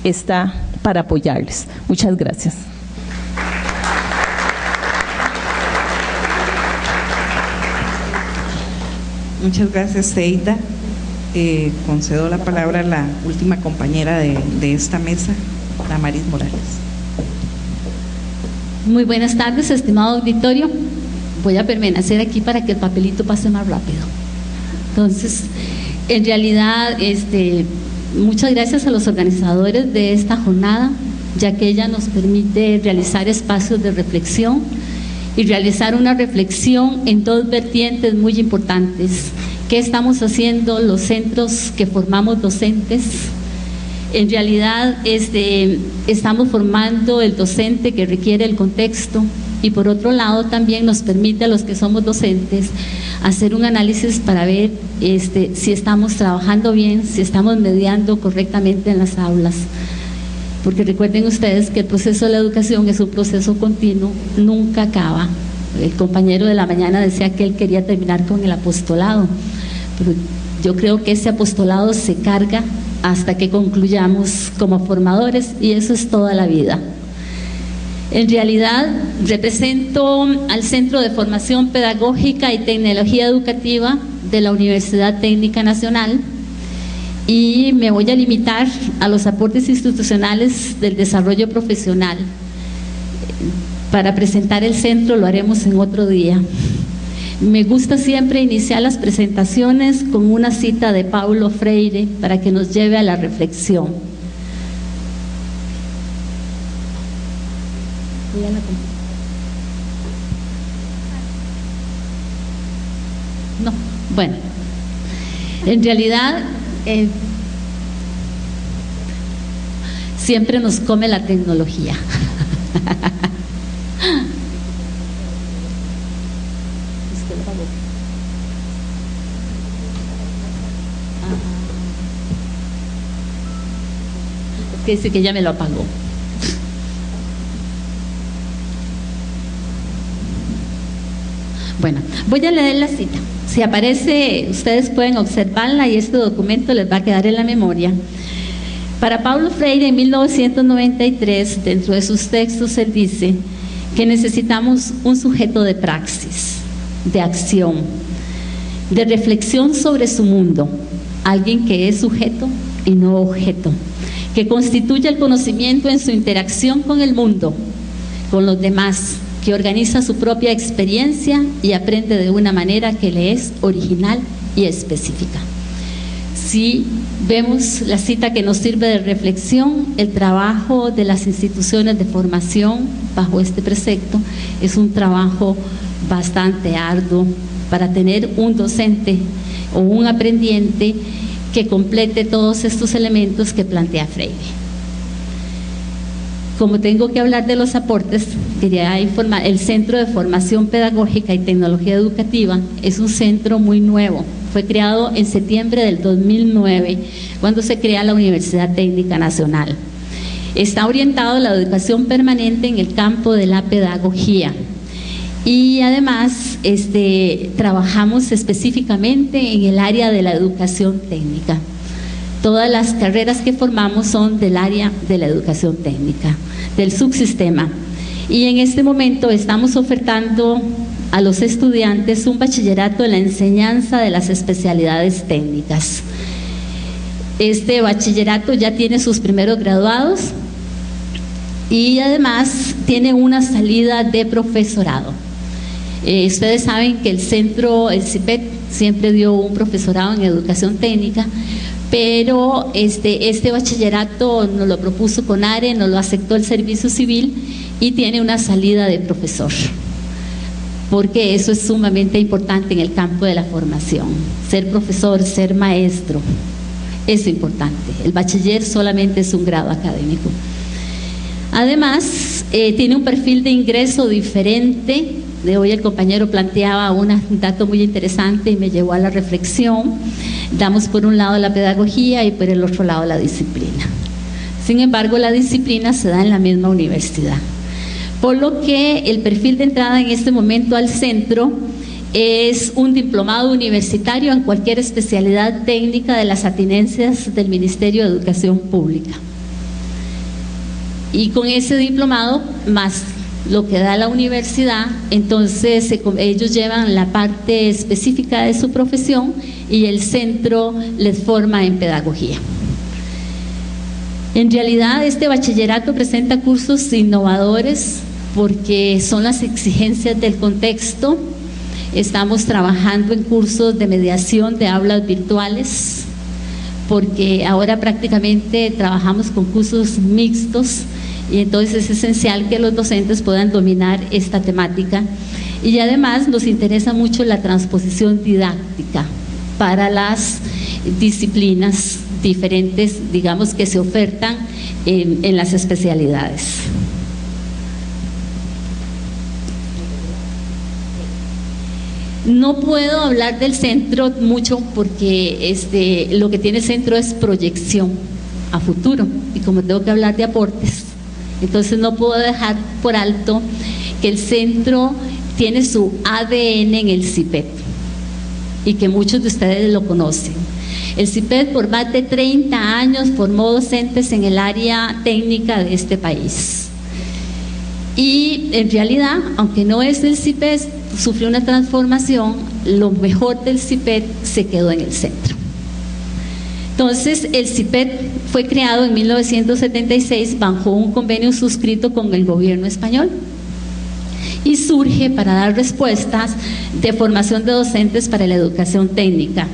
E: está para apoyarles. Muchas gracias.
B: Muchas gracias, Teida. Concedo la palabra a la última compañera de esta mesa, Damaris Morales.
F: Muy buenas tardes, estimado auditorio. Voy a permanecer aquí para que el papelito pase más rápido. Entonces, en realidad, muchas gracias a los organizadores de esta jornada, ya que ella nos permite realizar espacios de reflexión y realizar una reflexión en dos vertientes muy importantes. ¿Qué estamos haciendo los centros que formamos docentes? En realidad, estamos formando el docente que requiere el contexto, y por otro lado también nos permite a los que somos docentes hacer un análisis para ver si estamos trabajando bien, si estamos mediando correctamente en las aulas. Porque recuerden ustedes que el proceso de la educación es un proceso continuo, nunca acaba. El compañero de la mañana decía que él quería terminar con el apostolado, pero yo creo que ese apostolado se carga hasta que concluyamos como formadores, y eso es toda la vida. En realidad, represento al Centro de Formación Pedagógica y Tecnología Educativa de la Universidad Técnica Nacional, y me voy a limitar a los aportes institucionales del desarrollo profesional. Para presentar el centro lo haremos en otro día. Me gusta siempre iniciar las presentaciones con una cita de Paulo Freire para que nos lleve a la reflexión. No, bueno, en realidad siempre nos come la tecnología. Es que dice que ya me lo apagó. Bueno, voy a leer la cita. Si aparece, ustedes pueden observarla y este documento les va a quedar en la memoria. Para Paulo Freire, en 1993, dentro de sus textos, él dice que necesitamos un sujeto de praxis, de acción, de reflexión sobre su mundo, alguien que es sujeto y no objeto, que constituye el conocimiento en su interacción con el mundo, con los demás, que organiza su propia experiencia y aprende de una manera que le es original y específica. Si vemos la cita que nos sirve de reflexión, el trabajo de las instituciones de formación bajo este precepto es un trabajo bastante arduo para tener un docente o un aprendiente que complete todos estos elementos que plantea Freire. Como tengo que hablar de los aportes, quería informar, el Centro de Formación Pedagógica y Tecnología Educativa es un centro muy nuevo. Fue creado en septiembre del 2009, cuando se crea la Universidad Técnica Nacional. Está orientado a la educación permanente en el campo de la pedagogía. Y además trabajamos específicamente en el área de la educación técnica. Todas las carreras que formamos son del área de la educación técnica, del subsistema. Y en este momento estamos ofertando a los estudiantes un bachillerato en la enseñanza de las especialidades técnicas. Este bachillerato ya tiene sus primeros graduados y además tiene una salida de profesorado. Ustedes saben que el CIPET siempre dio un profesorado en educación técnica, pero este bachillerato nos lo propuso CONARE, nos lo aceptó el Servicio Civil y tiene una salida de profesor, porque eso es sumamente importante en el campo de la formación. Ser profesor, ser maestro, es importante. El bachiller solamente es un grado académico. Además, tiene un perfil de ingreso diferente. De hoy el compañero planteaba un dato muy interesante y me llevó a la reflexión. Damos por un lado la pedagogía y por el otro lado la disciplina. Sin embargo, la disciplina se da en la misma universidad. Por lo que el perfil de entrada en este momento al centro es un diplomado universitario en cualquier especialidad técnica de las atinencias del Ministerio de Educación Pública. Y con ese diplomado, más lo que da la universidad, entonces ellos llevan la parte específica de su profesión y el centro les forma en pedagogía. En realidad, este bachillerato presenta cursos innovadores porque son las exigencias del contexto. Estamos trabajando en cursos de mediación de aulas virtuales, porque ahora prácticamente trabajamos con cursos mixtos y entonces es esencial que los docentes puedan dominar esta temática. Y además nos interesa mucho la transposición didáctica para las disciplinas diferentes, digamos, que se ofertan en las especialidades. No puedo hablar del centro mucho porque lo que tiene el centro es proyección a futuro, y como tengo que hablar de aportes, entonces no puedo dejar por alto que el centro tiene su ADN en el CIPET y que muchos de ustedes lo conocen. El CIPET por más de 30 años formó docentes en el área técnica de este país. Y en realidad, aunque no es del CIPET, sufrió una transformación, lo mejor del CIPET se quedó en el centro. Entonces, el CIPET fue creado en 1976 bajo un convenio suscrito con el gobierno español y surge para dar respuestas de formación de docentes para la educación técnica.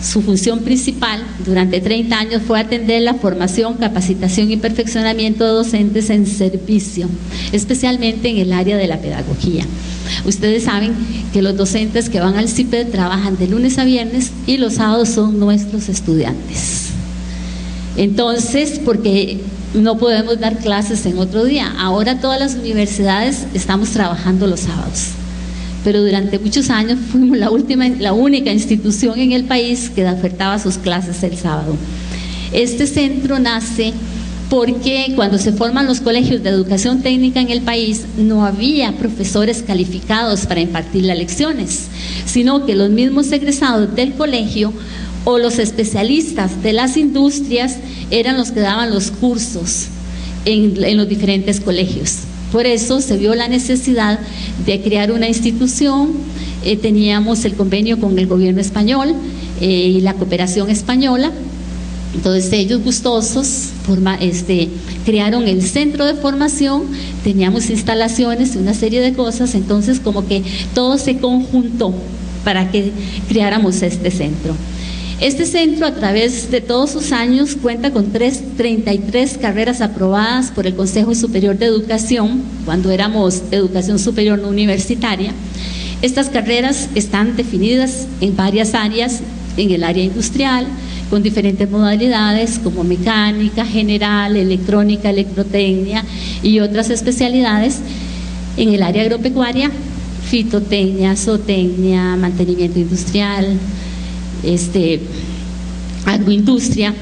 F: Su función principal durante 30 años fue atender la formación, capacitación y perfeccionamiento de docentes en servicio, especialmente en el área de la pedagogía. Ustedes saben que los docentes que van al CIPET trabajan de lunes a viernes y los sábados son nuestros estudiantes. Entonces, porque no podemos dar clases en otro día. Ahora todas las universidades estamos trabajando los sábados, pero durante muchos años fuimos la única institución en el país que ofertaba sus clases el sábado. Este centro nace porque cuando se forman los colegios de educación técnica en el país no había profesores calificados para impartir las lecciones, sino que los mismos egresados del colegio o los especialistas de las industrias eran los que daban los cursos en los diferentes colegios. Por eso se vio la necesidad de crear una institución. Teníamos el convenio con el gobierno español y la cooperación española. Entonces ellos gustosos crearon el centro de formación, teníamos instalaciones y una serie de cosas, entonces como que todo se conjuntó para que creáramos este centro. Este centro, a través de todos sus años, cuenta con 33 carreras aprobadas por el Consejo Superior de Educación, cuando éramos educación superior no universitaria. Estas carreras están definidas en varias áreas, en el área industrial, con diferentes modalidades como mecánica, general, electrónica, electrotecnia y otras especialidades. En el área agropecuaria, fitotecnia, zootecnia, mantenimiento industrial, agroindustria.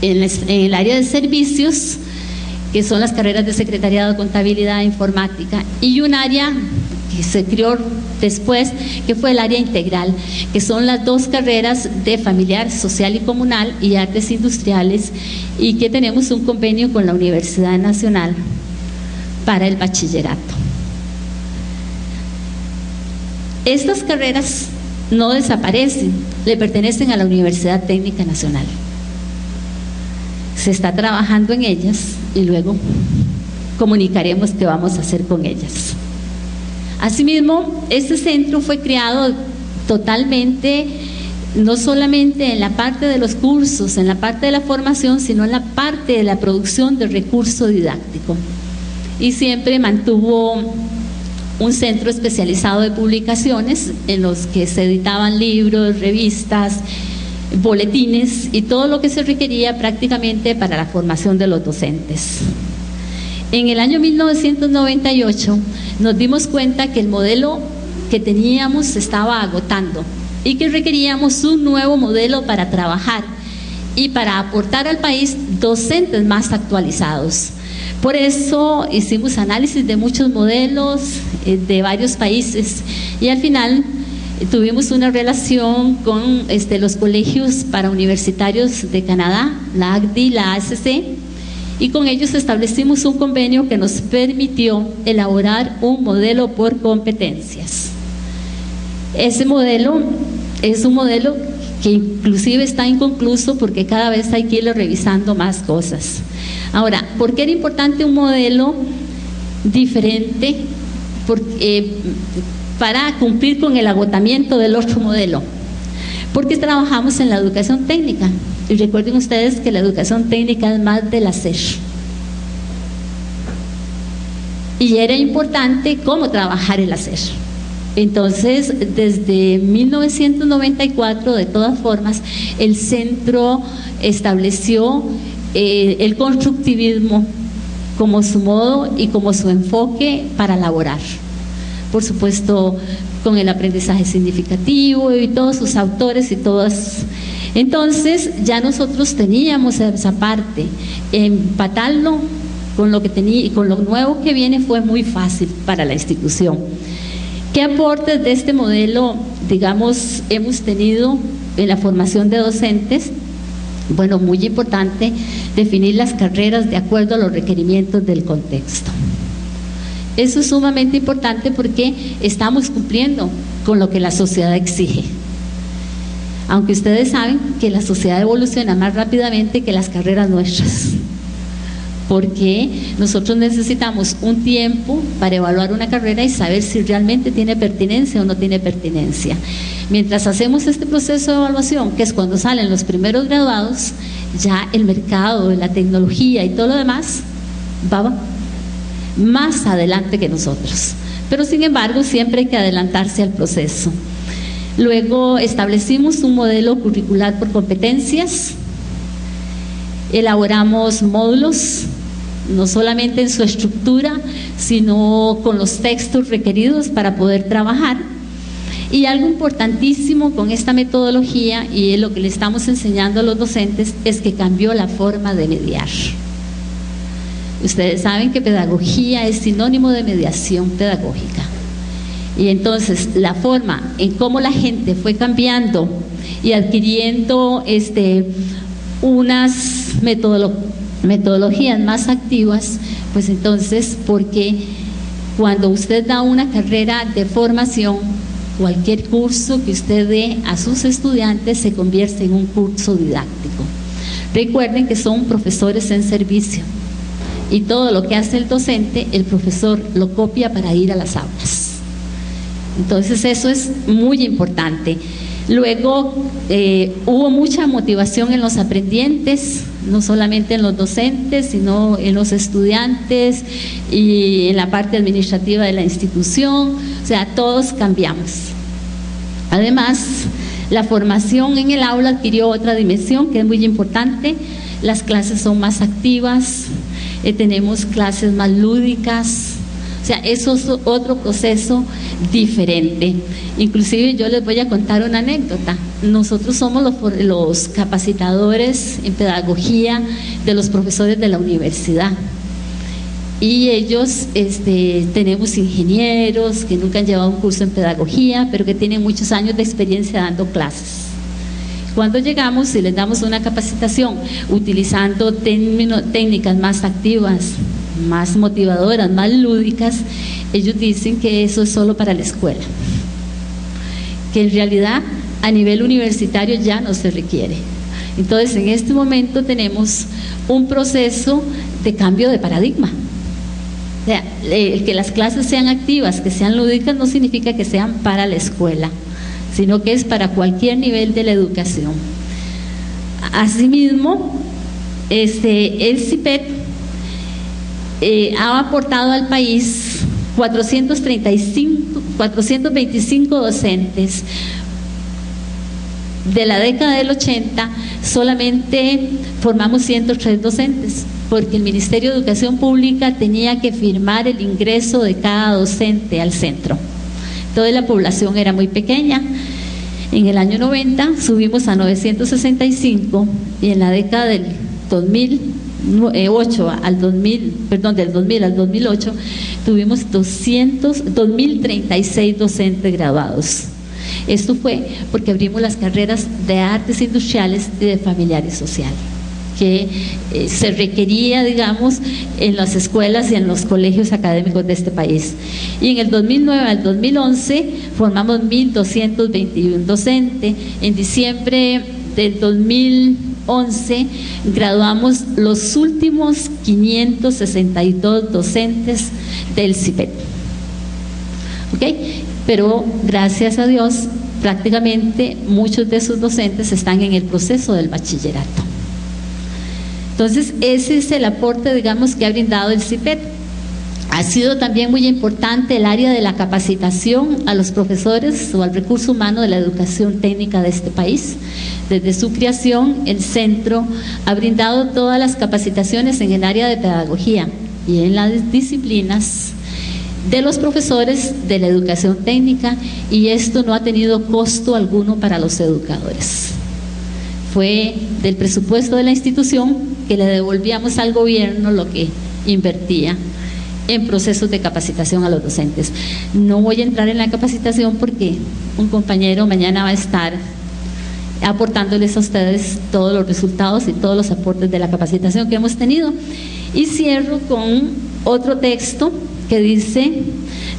F: En el área de servicios, que son las carreras de secretariado, contabilidad, informática, y un área que se creó después, que fue el área integral, que son las 2 carreras de familiar, social y comunal y artes industriales, y que tenemos un convenio con la Universidad Nacional para el bachillerato. Estas carreras no desaparecen, le pertenecen a la Universidad Técnica Nacional. Se está trabajando en ellas y luego comunicaremos qué vamos a hacer con ellas. Asimismo, este centro fue creado totalmente, no solamente en la parte de los cursos, en la parte de la formación, sino en la parte de la producción de recurso didáctico. Y siempre mantuvo un centro especializado de publicaciones en los que se editaban libros, revistas, boletines y todo lo que se requería prácticamente para la formación de los docentes. En el año 1998 nos dimos cuenta que el modelo que teníamos se estaba agotando y que requeríamos un nuevo modelo para trabajar y para aportar al país docentes más actualizados. Por eso hicimos análisis de muchos modelos de varios países y al final tuvimos una relación con los colegios para universitarios de Canadá, la ACDI, la ASC, y con ellos establecimos un convenio que nos permitió elaborar un modelo por competencias. Ese modelo es un modelo que inclusive está inconcluso porque cada vez hay que irlo revisando más cosas. Ahora, ¿por qué era importante un modelo diferente? Para cumplir con el agotamiento del otro modelo. Porque trabajamos en la educación técnica. Y recuerden ustedes que la educación técnica es más del hacer. Y era importante cómo trabajar el hacer. Entonces, desde 1994, de todas formas, el centro estableció el constructivismo como su modo y como su enfoque para laborar. Por supuesto, con el aprendizaje significativo y todos sus autores y todas. Entonces, ya nosotros teníamos esa parte. Empatarlo con lo que tenía y con lo nuevo que viene fue muy fácil para la institución. ¿Qué aportes de este modelo, digamos, hemos tenido en la formación de docentes? Bueno, muy importante, definir las carreras de acuerdo a los requerimientos del contexto. Eso es sumamente importante porque estamos cumpliendo con lo que la sociedad exige. Aunque ustedes saben que la sociedad evoluciona más rápidamente que las carreras nuestras, porque nosotros necesitamos un tiempo para evaluar una carrera y saber si realmente tiene pertinencia o no tiene pertinencia. Mientras hacemos este proceso de evaluación, que es cuando salen los primeros graduados, ya el mercado, la tecnología y todo lo demás va más adelante que nosotros. Pero sin embargo, siempre hay que adelantarse al proceso. Luego establecimos un modelo curricular por competencias, elaboramos módulos, no solamente en su estructura, sino con los textos requeridos para poder trabajar. Y algo importantísimo con esta metodología, y es lo que le estamos enseñando a los docentes, es que cambió la forma de mediar. Ustedes saben que pedagogía es sinónimo de mediación pedagógica. Y entonces la forma en cómo la gente fue cambiando y adquiriendo unas metodologías más activas, pues entonces, porque cuando usted da una carrera de formación, cualquier curso que usted dé a sus estudiantes se convierte en un curso didáctico. Recuerden que son profesores en servicio y todo lo que hace el docente, el profesor lo copia para ir a las aulas. Entonces eso es muy importante. Luego hubo mucha motivación en los aprendientes, no solamente en los docentes, sino en los estudiantes y en la parte administrativa de la institución, o sea, todos cambiamos. Además, la formación en el aula adquirió otra dimensión que es muy importante. Las clases son más activas, tenemos clases más lúdicas, o sea, eso es otro proceso diferente. Inclusive yo les voy a contar una anécdota. Nosotros somos los capacitadores en pedagogía de los profesores de la universidad. Y ellos, tenemos ingenieros que nunca han llevado un curso en pedagogía, pero que tienen muchos años de experiencia dando clases. Cuando llegamos y les damos una capacitación utilizando técnicas más activas, más motivadoras, más lúdicas, ellos dicen que eso es solo para la escuela, que en realidad a nivel universitario ya no se requiere. Entonces, en este momento tenemos un proceso de cambio de paradigma. O sea, el que las clases sean activas, que sean lúdicas, no significa que sean para la escuela, sino que es para cualquier nivel de la educación. Asimismo, el CIPET ha aportado al país 425 docentes. De la década del 80 solamente formamos 103 docentes, porque el Ministerio de Educación Pública tenía que firmar el ingreso de cada docente al centro. Entonces la población era muy pequeña. En el año 90 subimos a 965 y en la década del 2008 al 2008 tuvimos 2036 docentes graduados. Esto fue porque abrimos las carreras de artes industriales y de familiar y social, que se requería, digamos, en las escuelas y en los colegios académicos de este país. Y en el 2009 al 2011 formamos 1.221 docentes. En diciembre del 2011 graduamos los últimos 562 docentes del CIPET. ¿Ok? Pero gracias a Dios, prácticamente muchos de esos docentes están en el proceso del bachillerato. Entonces, ese es el aporte, digamos, que ha brindado el CIPET. Ha sido también muy importante el área de la capacitación a los profesores o al recurso humano de la educación técnica de este país. Desde su creación, el centro ha brindado todas las capacitaciones en el área de pedagogía y en las disciplinas de los profesores de la educación técnica, y esto no ha tenido costo alguno para los educadores. Fue del presupuesto de la institución que le devolvíamos al gobierno lo que invertía en procesos de capacitación a los docentes. No voy a entrar en la capacitación porque un compañero mañana va a estar aportándoles a ustedes todos los resultados y todos los aportes de la capacitación que hemos tenido. Y cierro con otro texto que dice: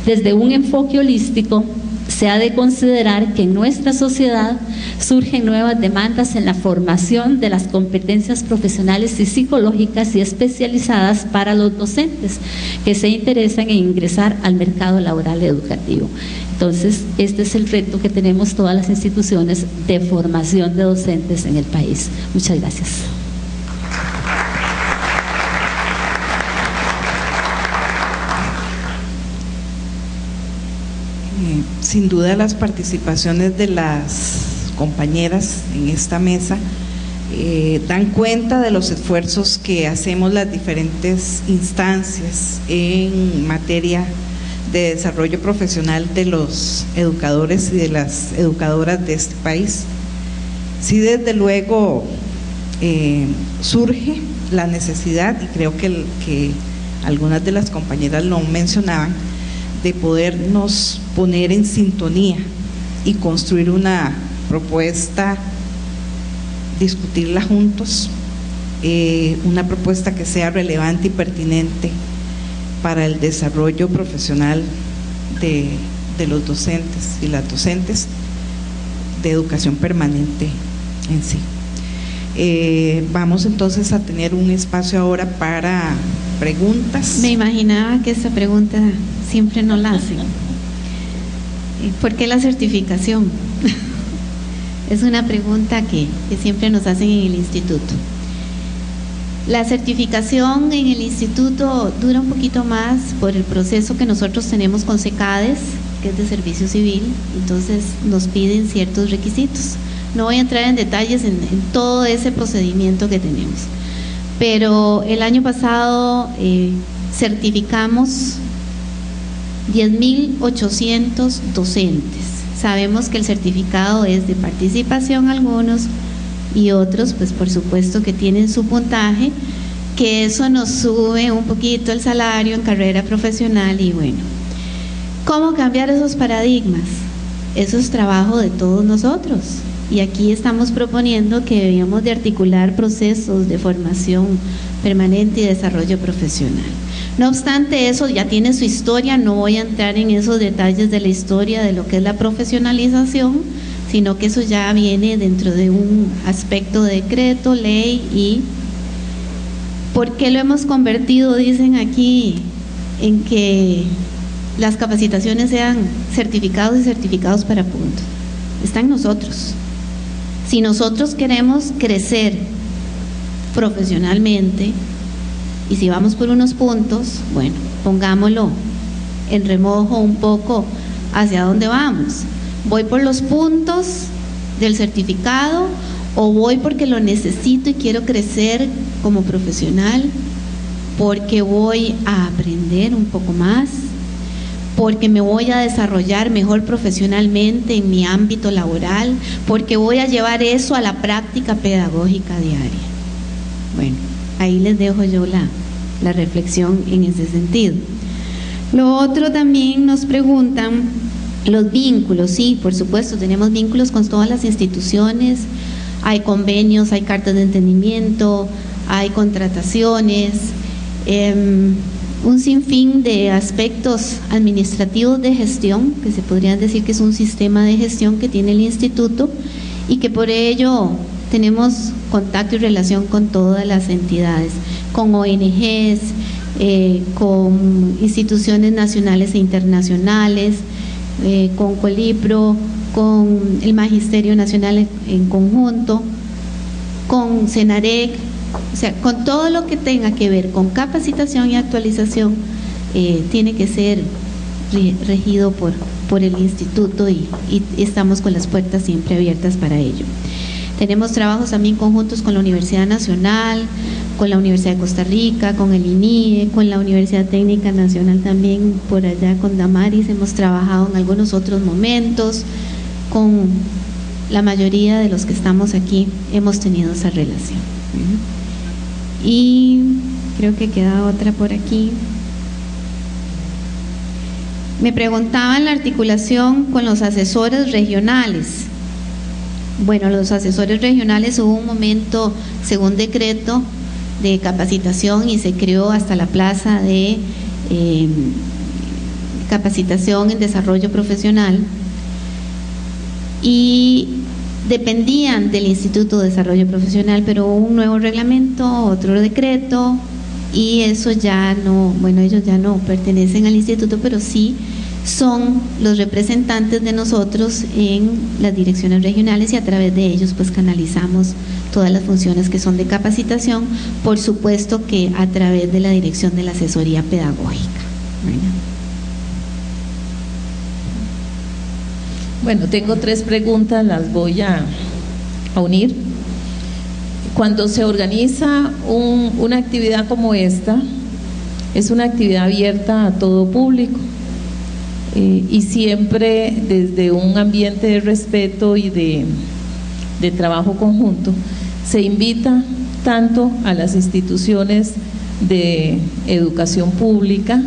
F: desde un enfoque holístico se ha de considerar que en nuestra sociedad surgen nuevas demandas en la formación de las competencias profesionales y psicológicas y especializadas para los docentes que se interesan en ingresar al mercado laboral educativo. Entonces, este es el reto que tenemos todas las instituciones de formación de docentes en el país. Muchas gracias.
B: Sin duda las participaciones de las compañeras en esta mesa dan cuenta de los esfuerzos que hacemos las diferentes instancias en materia de desarrollo profesional de los educadores y de las educadoras de este país. Sí, desde luego surge la necesidad, y creo que algunas de las compañeras lo mencionaban, de podernos poner en sintonía y construir una propuesta, discutirla juntos, una propuesta que sea relevante y pertinente para el desarrollo profesional de los docentes y las docentes de educación permanente en sí. Vamos entonces a tener un espacio ahora para preguntas.
D: Me imaginaba que esta pregunta siempre no la hacen. ¿Por qué la certificación? Es una pregunta que siempre nos hacen en el instituto. La certificación en el instituto dura un poquito más por el proceso que nosotros tenemos con SECADES, que es de servicio civil, entonces nos piden ciertos requisitos. No voy a entrar en detalles en todo ese procedimiento que tenemos, pero el año pasado certificamos 10.800 docentes. Sabemos que el certificado es de participación algunos y otros, pues por supuesto que tienen su puntaje, que eso nos sube un poquito el salario en carrera profesional. Y bueno, ¿cómo cambiar esos paradigmas? Eso es trabajo de todos nosotros. Y aquí estamos proponiendo que debíamos de articular procesos de formación permanente y desarrollo profesional. No obstante, eso ya tiene su historia, no voy a entrar en esos detalles de la historia de lo que es la profesionalización, sino que eso ya viene dentro de un aspecto de decreto, ley. ¿Y por qué lo hemos convertido, dicen aquí, en que las capacitaciones sean certificados y certificados para puntos? Está en nosotros. Si nosotros queremos crecer profesionalmente y si vamos por unos puntos, bueno, pongámoslo en remojo un poco hacia dónde vamos. ¿Voy por los puntos del certificado o voy porque lo necesito y quiero crecer como profesional? Porque voy a aprender un poco más, porque me voy a desarrollar mejor profesionalmente en mi ámbito laboral, porque voy a llevar eso a la práctica pedagógica diaria. Bueno, ahí les dejo yo la reflexión en ese sentido. Lo otro también nos preguntan, los vínculos. Sí, por supuesto, tenemos vínculos con todas las instituciones, hay convenios, hay cartas de entendimiento, hay contrataciones, un sinfín de aspectos administrativos de gestión, que se podrían decir que es un sistema de gestión que tiene el instituto y que por ello tenemos contacto y relación con todas las entidades, con ONGs, con instituciones nacionales e internacionales, con Colipro, con el Magisterio Nacional en conjunto, con Senarec, o sea, con todo lo que tenga que ver con capacitación y actualización, tiene que ser regido por el instituto y estamos con las puertas siempre abiertas para ello. Tenemos trabajos también conjuntos con la Universidad Nacional, con la Universidad de Costa Rica, con el INIE, con la Universidad Técnica Nacional también, por allá con Damaris hemos trabajado en algunos otros momentos, con la mayoría de los que estamos aquí hemos tenido esa relación. Y creo que queda otra por aquí. Me preguntaban la articulación con los asesores regionales. Bueno, los asesores regionales hubo un momento, según decreto, de capacitación y se creó hasta la plaza de capacitación en desarrollo profesional y dependían del Instituto de Desarrollo Profesional, pero hubo un nuevo reglamento, otro decreto y eso ya no, bueno, ellos ya no pertenecen al instituto, pero sí son los representantes de nosotros en las direcciones regionales y a través de ellos pues canalizamos todas las funciones que son de capacitación, por supuesto que a través de la dirección de la asesoría pedagógica.
E: Bueno, tengo 3 preguntas, las voy a unir. Cuando se organiza una actividad como esta, es una actividad abierta a todo público. Y siempre desde un ambiente de respeto y de trabajo conjunto se invita tanto a las instituciones de educación pública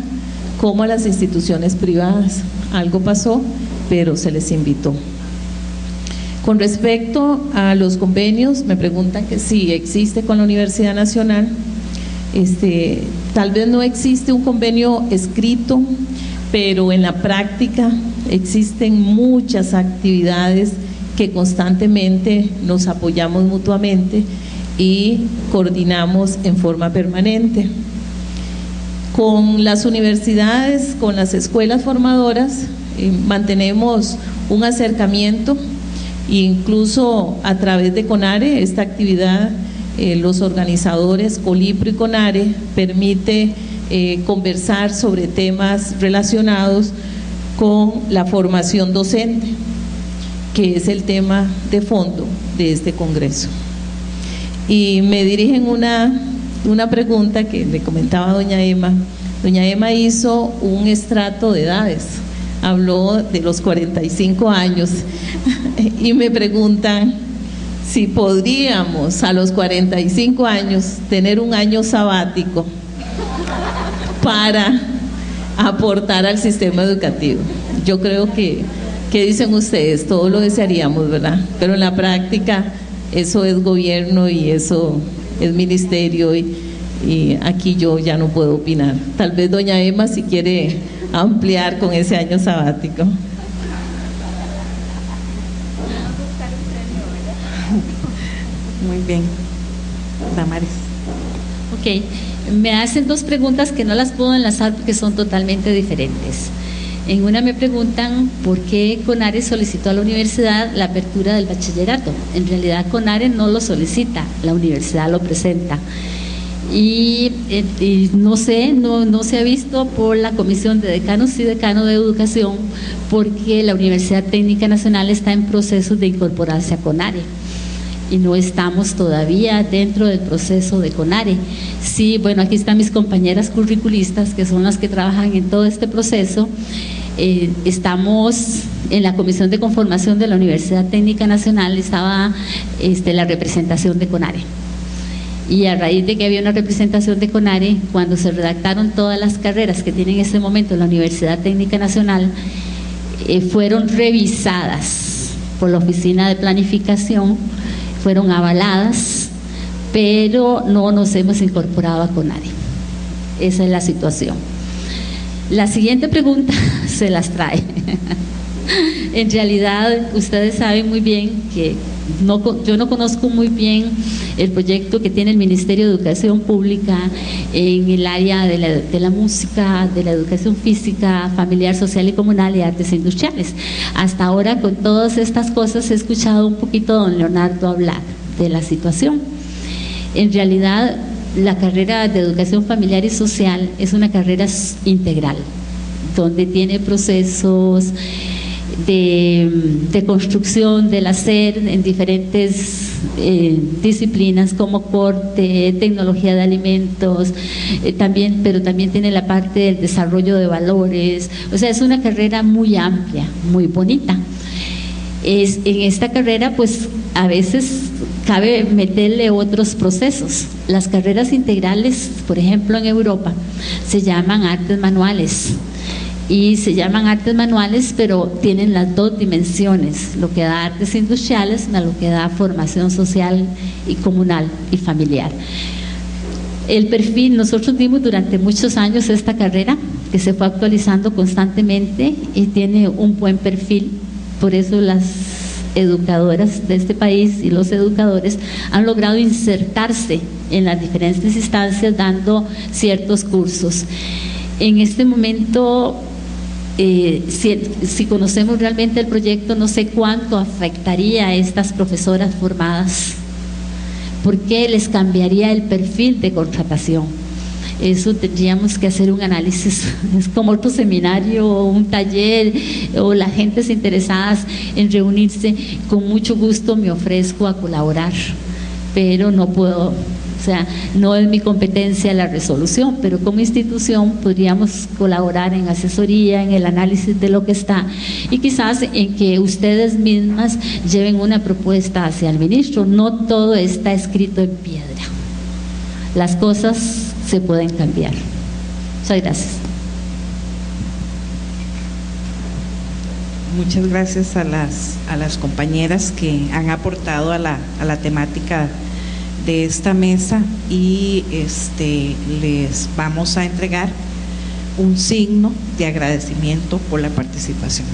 E: como a las instituciones privadas. Algo pasó, pero se les invitó. Con respecto a los convenios, me preguntan que si existe con la Universidad Nacional. Tal vez no existe un convenio escrito, pero en la práctica existen muchas actividades que constantemente nos apoyamos mutuamente y coordinamos en forma permanente. Con las universidades, con las escuelas formadoras, mantenemos un acercamiento Incluso a través de CONARE, esta actividad, los organizadores Colipro y CONARE permite conversar sobre temas relacionados con la formación docente, que es el tema de fondo de este congreso. Y me dirigen una pregunta que le comentaba doña Emma. Doña Emma hizo un estrato de edades, habló de los 45 años y me preguntan si podríamos a los 45 años tener un año sabático para aportar al sistema educativo. Yo creo que, ¿qué dicen ustedes? Todos lo desearíamos, ¿verdad? Pero en la práctica eso es gobierno y eso es ministerio y aquí yo ya no puedo opinar. Tal vez doña Emma si quiere ampliar con ese año sabático.
B: Muy bien. Damaris.
F: Ok, me hacen dos preguntas que no las puedo enlazar porque son totalmente diferentes. En una me preguntan por qué CONARE solicitó a la universidad la apertura del bachillerato. En realidad CONARE no lo solicita, la universidad lo presenta. Y no sé, no se ha visto por la Comisión de Decanos y Decano de Educación porque la Universidad Técnica Nacional está en proceso de incorporarse a CONARE y no estamos todavía dentro del proceso de CONARE. Sí, bueno, aquí están mis compañeras curriculistas que son las que trabajan en todo este proceso. Estamos en la Comisión de Conformación de la Universidad Técnica Nacional, estaba la representación de CONARE. Y a raíz de que había una representación de CONARE, cuando se redactaron todas las carreras que tiene en este momento la Universidad Técnica Nacional, fueron revisadas por la Oficina de Planificación, fueron avaladas, pero no nos hemos incorporado a CONARE. Esa es la situación. La siguiente pregunta se las trae. En realidad, ustedes saben muy bien que yo no conozco muy bien el proyecto que tiene el Ministerio de Educación Pública en el área de la música, de la educación física, familiar, social y comunal y artes industriales. Hasta ahora, con todas estas cosas, he escuchado un poquito a don Leonardo hablar de la situación. En realidad, la carrera de educación familiar y social es una carrera integral, donde tiene procesos de construcción del hacer en diferentes disciplinas como corte, tecnología de alimentos, pero también tiene la parte del desarrollo de valores. O sea, es una carrera muy amplia, muy bonita. En esta carrera, pues a veces cabe meterle otros procesos. Las carreras integrales, por ejemplo, en Europa, se llaman artes manuales. Y se llaman artes manuales, pero tienen las dos dimensiones, lo que da artes industriales, más lo que da formación social y comunal y familiar. El perfil, nosotros dimos durante muchos años esta carrera, que se fue actualizando constantemente y tiene un buen perfil, por eso las educadoras de este país y los educadores han logrado insertarse en las diferentes instancias dando ciertos cursos. En este momento, si conocemos realmente el proyecto, no sé cuánto afectaría a estas profesoras formadas, porque les cambiaría el perfil de contratación. Eso tendríamos que hacer un análisis, es como otro seminario o un taller, o las gentes interesadas en reunirse, con mucho gusto me ofrezco a colaborar, pero no puedo. O sea, no es mi competencia la resolución, pero como institución podríamos colaborar en asesoría, en el análisis de lo que está y quizás en que ustedes mismas lleven una propuesta hacia el ministro. No todo está escrito en piedra. Las cosas se pueden cambiar. Muchas gracias.
B: Muchas gracias a las compañeras que han aportado a la temática de esta mesa y les vamos a entregar un signo de agradecimiento por la participación.